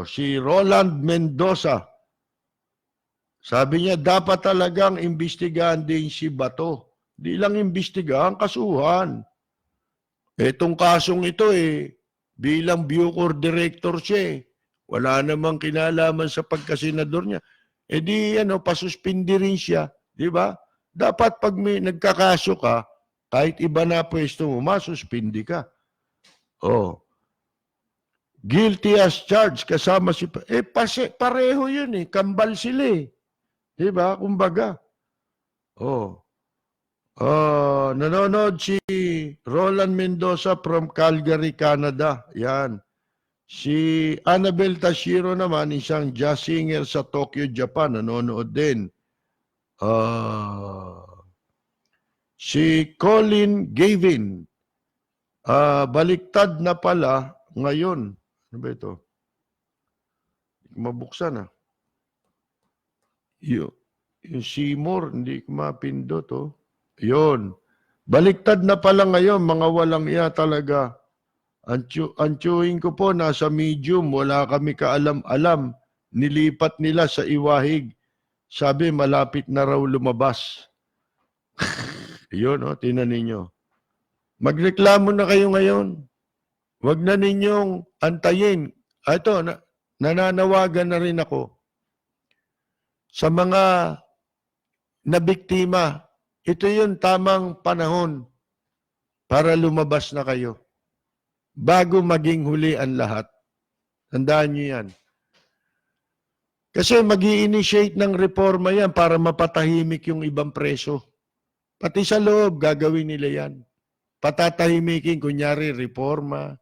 Si Roland Mendoza. Sabi niya, dapat talagang imbestigahan din si Bato. Di lang imbestigahan, kasuhan. Itong kasong ito bilang Bucor director siya wala namang kinalaman sa pagkasenador niya. Pasuspindi rin siya. Di ba? Dapat pag may nagkakaso ka, kahit iba na pwesto mo, masuspindi ka. Guilty as charged kasama si... pareho yun kambal sila Di ba? Kumbaga. Nanonood si Roland Mendoza from Calgary, Canada. Yan. Si Annabel Tashiro naman, isang jazz singer sa Tokyo, Japan. Nanonood din. Si Colin Gavin. Baliktad na pala ngayon. Ano ba ito? Mabuksan Yung Seymour, hindi ko mapindot Yun. Baliktad na pala ngayon, mga walang iya talaga. Ang chewing ko po, nasa medium, wala kami kaalam-alam. Nilipat nila sa iwahig. Sabi, malapit na raw lumabas. Yun, tinan ninyo. Magreklamo na kayo ngayon. Huwag na ninyong antayin. Ito, nananawagan na rin ako sa mga nabiktima. Ito yung tamang panahon para lumabas na kayo. Bago maging huli ang lahat. Tandaan nyo yan. Kasi mag-i-initiate ng reforma yan para mapatahimik yung ibang preso. Pati sa loob, gagawin nila yan. Patatahimikin, kunyari, reforma.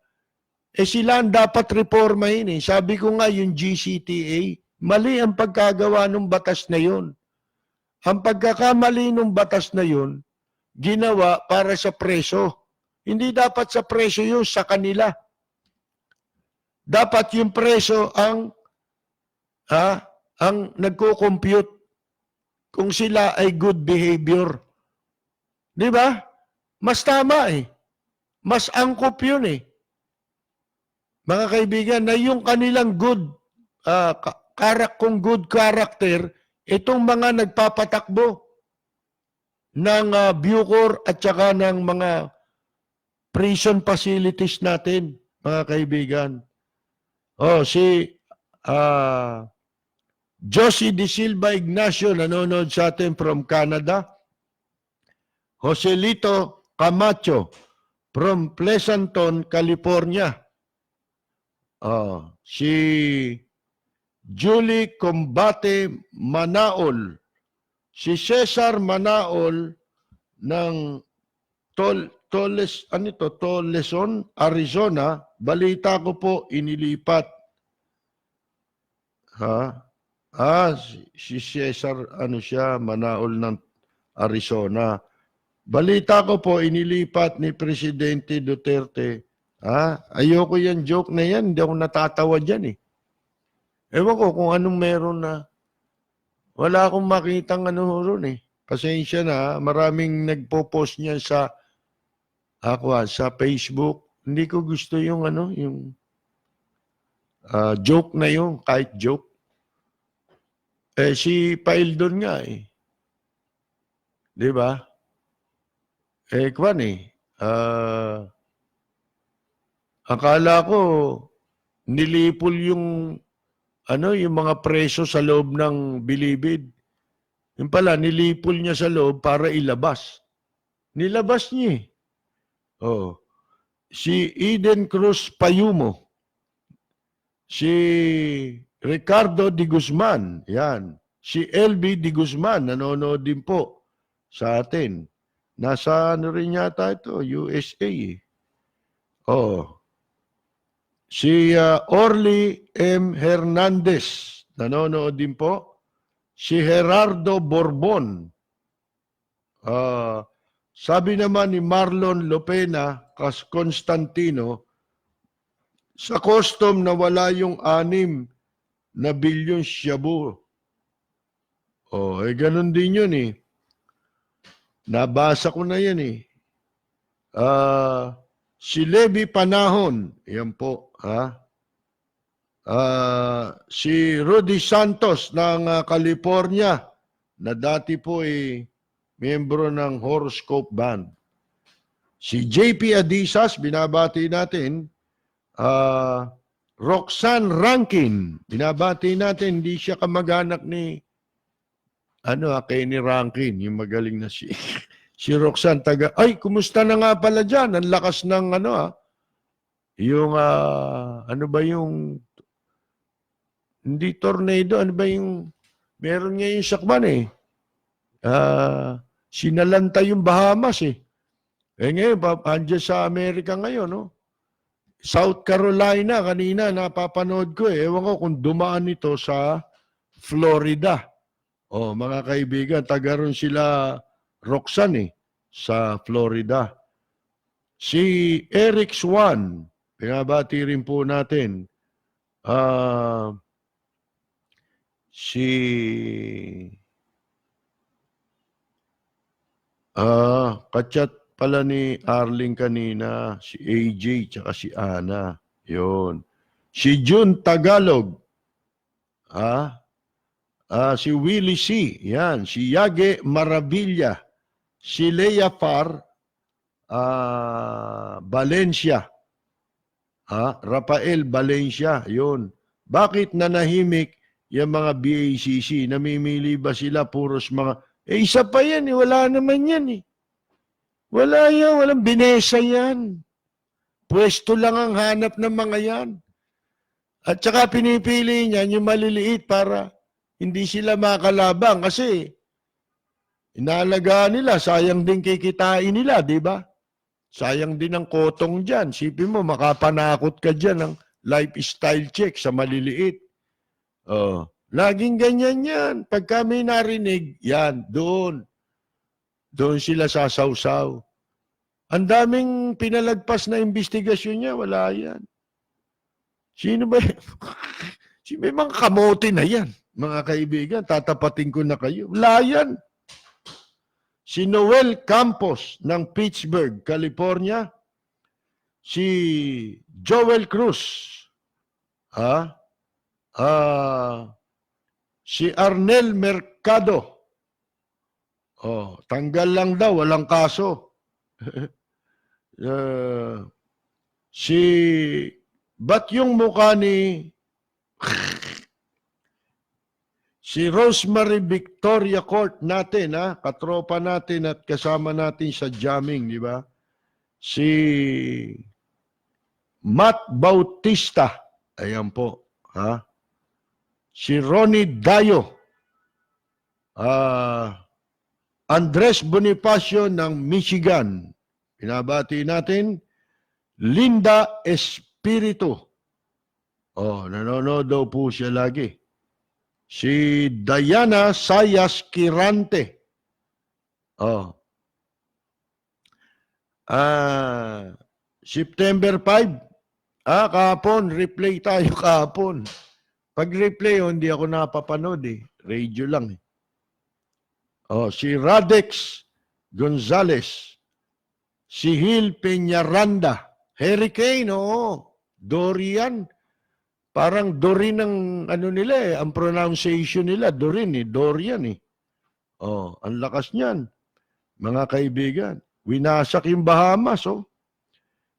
Sila ang dapat reformahin Sabi ko nga, yung GCTA, mali ang pagkagawa ng batas na yun. Ang pagkakamali ng batas na yun, ginawa para sa preso. Hindi dapat sa preso yun, sa kanila. Dapat yung preso ang nagko-compute kung sila ay good behavior. Di ba? Mas tama Mas angkop yun Mga kaibigan, na yung kanilang good character, itong mga nagpapatakbo ng Bucor at saka ng mga prison facilities natin, mga kaibigan. Si Josie De Silva Ignacio, nanonood sa atin from Canada. Joselito Camacho from Pleasanton, California. Si Julie Combate Manaol. Si Cesar Manaol ng Toleson, Arizona. Balita ko po inilipat. Ha? Si Cesar, ano siya, Manaol ng Arizona. Balita ko po, inilipat ni Presidente Duterte. Ayoko yan, joke na yan. Hindi ako natatawa dyan eh. Ewan ko kung anong meron na. Wala akong makitang ano ron eh. Pasensya na, maraming nagpo-post niya sa Facebook. Hindi ko gusto yung yung joke na yung kahit joke. Si Paildon nga eh. Di ba? Kwan eh. Akala ko nilipol yung yung mga preso sa loob ng bilibid. Yung pala, nilipol niya sa loob para ilabas. Nilabas niya eh. Si Eden Cruz Payumo. Si Ricardo Di Guzman. Yan. Si LB Di Guzman. Nanonood din po sa atin. Nasa rin yata ito, USA eh. Si Orly M. Hernandez, nanonood din po. Si Gerardo Borbon. Sabi naman ni Marlon Lopena Constantino, sa custom na wala yung 6 na bilyon shabu. Ganun din yun eh. Nabasa ko na yan eh. Si Levi Panahon, yan po, si Rudy Santos ng California, na dati po miyembro ng Horoscope Band. Si JP Adisas, binabati natin. Roxanne Rankin, binabati natin, hindi siya kamag-anak ni Kenny Rankin, yung magaling na si Roxanne kumusta na nga pala dyan? Ang lakas ng yung hindi tornado, meron nga yung sakman eh. Sinalanta yung Bahamas eh. Ngayon, andyan sa Amerika ngayon, no? South Carolina, kanina napapanood ko eh. Ewan ko kung dumaan ito sa Florida. Mga kaibigan, taga ron sila Roxanne eh, sa Florida. Si Eric Swan, pinabati rin po natin. Kachat pala ni Arling kanina, si AJ, tsaka si Ana. Yun. Si June Tagalog. Si Willie C. Yan. Si Yage Maravilla. Si Leia Far. Valencia. Rafael Valencia. Yun. Bakit nanahimik yung mga BACC? Namimili ba sila puros mga... isa pa yan eh. Wala naman yan eh. Wala yan. Walang binesa yan. Pwesto lang ang hanap ng mga yan. At saka pinipili niyan yung maliliit para hindi sila makalabang kasi inaalagaan nila, sayang din kikitain nila, di ba? Sayang din ang kotong dyan. Sipin mo, makapanakot ka dyan ng lifestyle check sa maliliit. Laging ganyan yan. Pagka may narinig, yan, doon. Doon sila sasawsaw. Ang daming pinalagpas na investigasyon niya, wala yan. Sino ba yan? Sino ba mga kamote na yan? Mga kaibigan, tatapatin ko na kayo. Wala yan. Si Noel Campos ng Pittsburgh, California. Si Joel Cruz. Si Arnel Mercado. Tanggal lang daw, walang kaso. Ba't yung mukha ni si Rosemary Victoria Court natin, katropa natin at kasama natin sa jamming, di ba? Si Matt Bautista, ayan po, si Ronnie Dayo, Andres Bonifacio ng Michigan, pinabati natin, Linda Espiritu, nanonood daw po siya lagi. Si Diana Sayas Kirante. Oh. September 5. Kahapon, replay tayo kahapon. Pag replay, hindi ako napapanood eh. Radio lang eh. Oh, si Radex Gonzales. Si Hil Peñaranda. Hurricane, oo. Dorian. Parang Dorin ang ano nila eh. Ang pronunciation nila, Dorin eh. Dorian eh. Oh, ang lakas niyan. Mga kaibigan. Winasak yung Bahamas, oh.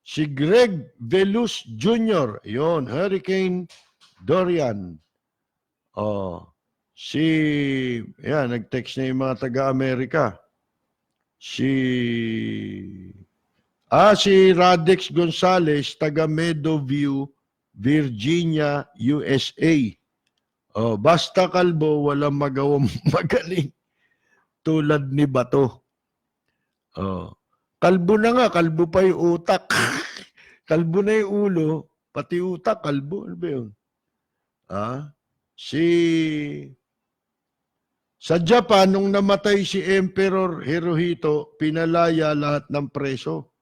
Si Greg Velus Jr. Yun, Hurricane Dorian. Oh. Nag-text na yung mga taga-Amerika. Si Radex Gonzales, taga Meadowview, Virginia, USA. Oh, basta kalbo, walang magawang magaling. Tulad ni Bato. Oh. Kalbo na nga, kalbo pa yung utak. Kalbo na yung ulo, pati utak, kalbo. Ano ba yun? Sa Japan, nung namatay si Emperor Hirohito, pinalaya lahat ng preso.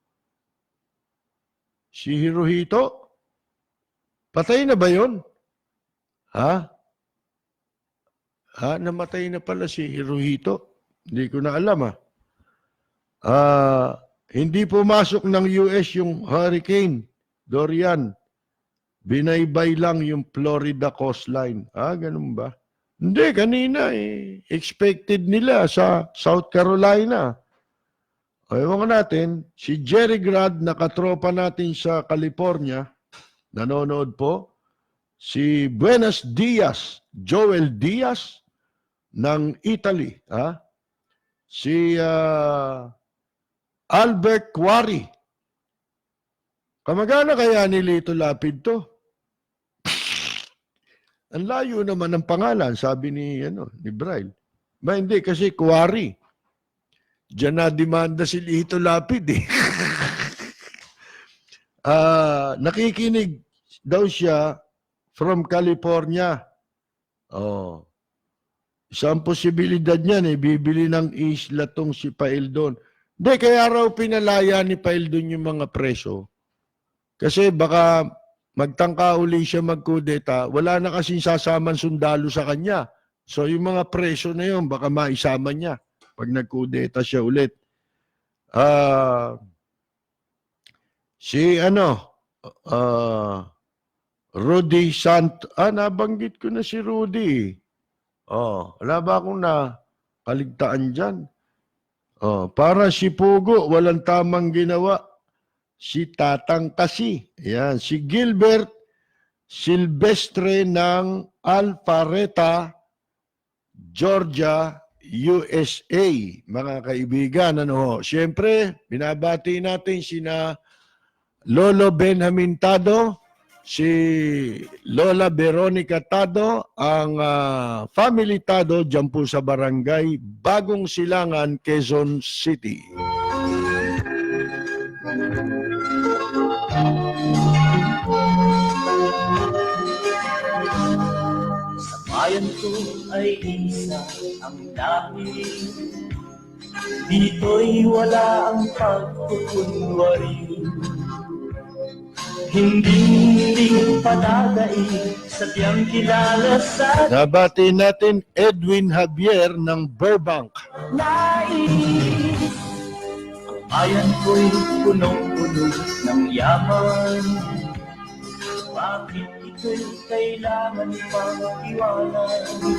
Si Hirohito? Patay na ba yun? Namatay na pala si Hirohito. Hindi ko na alam hindi pumasok ng US yung Hurricane Dorian. Binaybay lang yung Florida coastline. Ganun ba? Hindi, kanina eh. Expected nila sa South Carolina. Ewan ko natin, si Jerry Grad, nakatropa natin sa California, nanonood po. Si Buenos Dias, Joel Diaz ng Italy. Si Albert Quarry. Kamagana kaya ni Lito Lapid to? Ang layo naman ng pangalan, sabi ni Braille. Hindi, kasi Quarry. Diyan na demanda si Lito Lapid eh. Nakikinig daw siya from California. Isang posibilidad niyan eh, bibili ng isla tong si Paildon. Hindi, kaya raw pinalaya ni Paildon yung mga preso. Kasi baka magtangka uli siya magkudeta, wala na kasing sasaman sundalo sa kanya. So yung mga preso na yun, baka maisama niya pag nagkudeta siya ulit. Rudy nabanggit ko na si Rudy. Wala ba akong nakaligtaan dyan? Para si Pugo, walang tamang ginawa. Si Tatang Kasi. Ayan. Si Gilbert Silvestre ng Alpharetta, Georgia, USA. Mga kaibigan, siyempre, binabati natin sina Lolo Benjamin Tado, si Lola Veronica Tado, ang family Tado dyan po sa barangay Bagong Silangan, Quezon City. Sa bayan ko ay isa ang lahi, dito'y wala ang pagkukunwari. Hindi padadai sa tiyang kilala sa Nabati natin Edwin Javier ng Burbank. nais. Ang bayan ko'y punong-puno ng yaman. Bakit ito'y kailangan pang iwanan?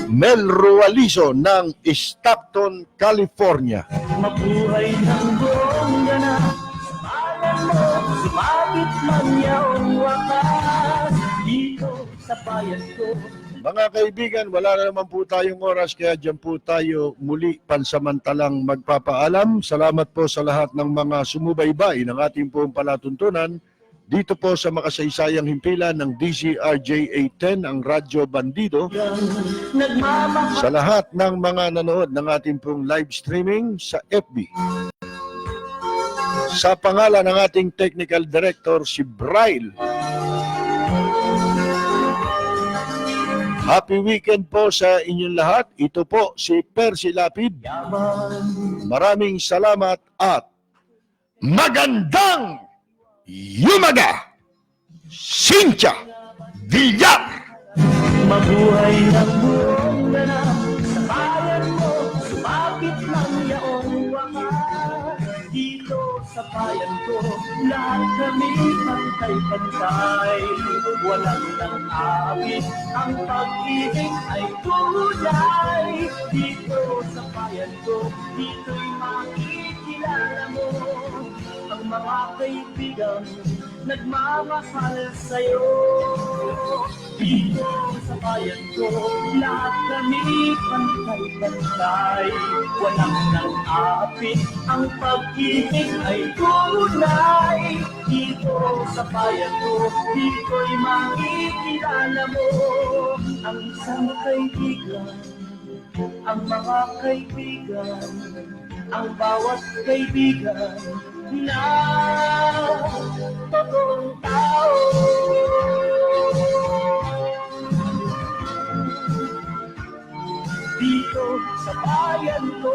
Mel Rualizo ng Stockton, California. Mabuhay ng buong ganap. Bayan mo, sumabit man yaong wakas. Dito sa bayan ko. Mga kaibigan, wala na naman po tayong oras, kaya dyan po tayo muli pansamantalang magpapaalam. Salamat po sa lahat ng mga sumubaybay ng ating pong palatuntunan dito po sa makasaysayang himpilan ng DZRJ 810, ang Radyo Bandido. Sa lahat ng mga nanood ng ating pong live streaming sa FB. Sa pangalan ng ating technical director, si Braille. Happy weekend po sa inyong lahat. Ito po si Percy Lapid. Maraming salamat at magandang yumaga! Cynthia Villar! Mabuhay ng buong ganap sa bayan mo, sumapit ng yaong wakas. Dito sa bayan ko, lahat kami pantay-pantay. Walang nang-aabit, ang pag-ibig ay tunay. Dito sa bayan ko, dito'y makikilala mo ang mga kaibigan nagmamahal sa'yo. Dito sa bayan ko, lahat kami pantay-pantay. Walang nang-aapit, ang pag-ibig ay tunay. Dito sa bayan ko, dito'y makikilala mo ang isang kaibigan, ang mga kaibigan, ang bawat kaibigan na totoong tao. Dito sa bayan ko.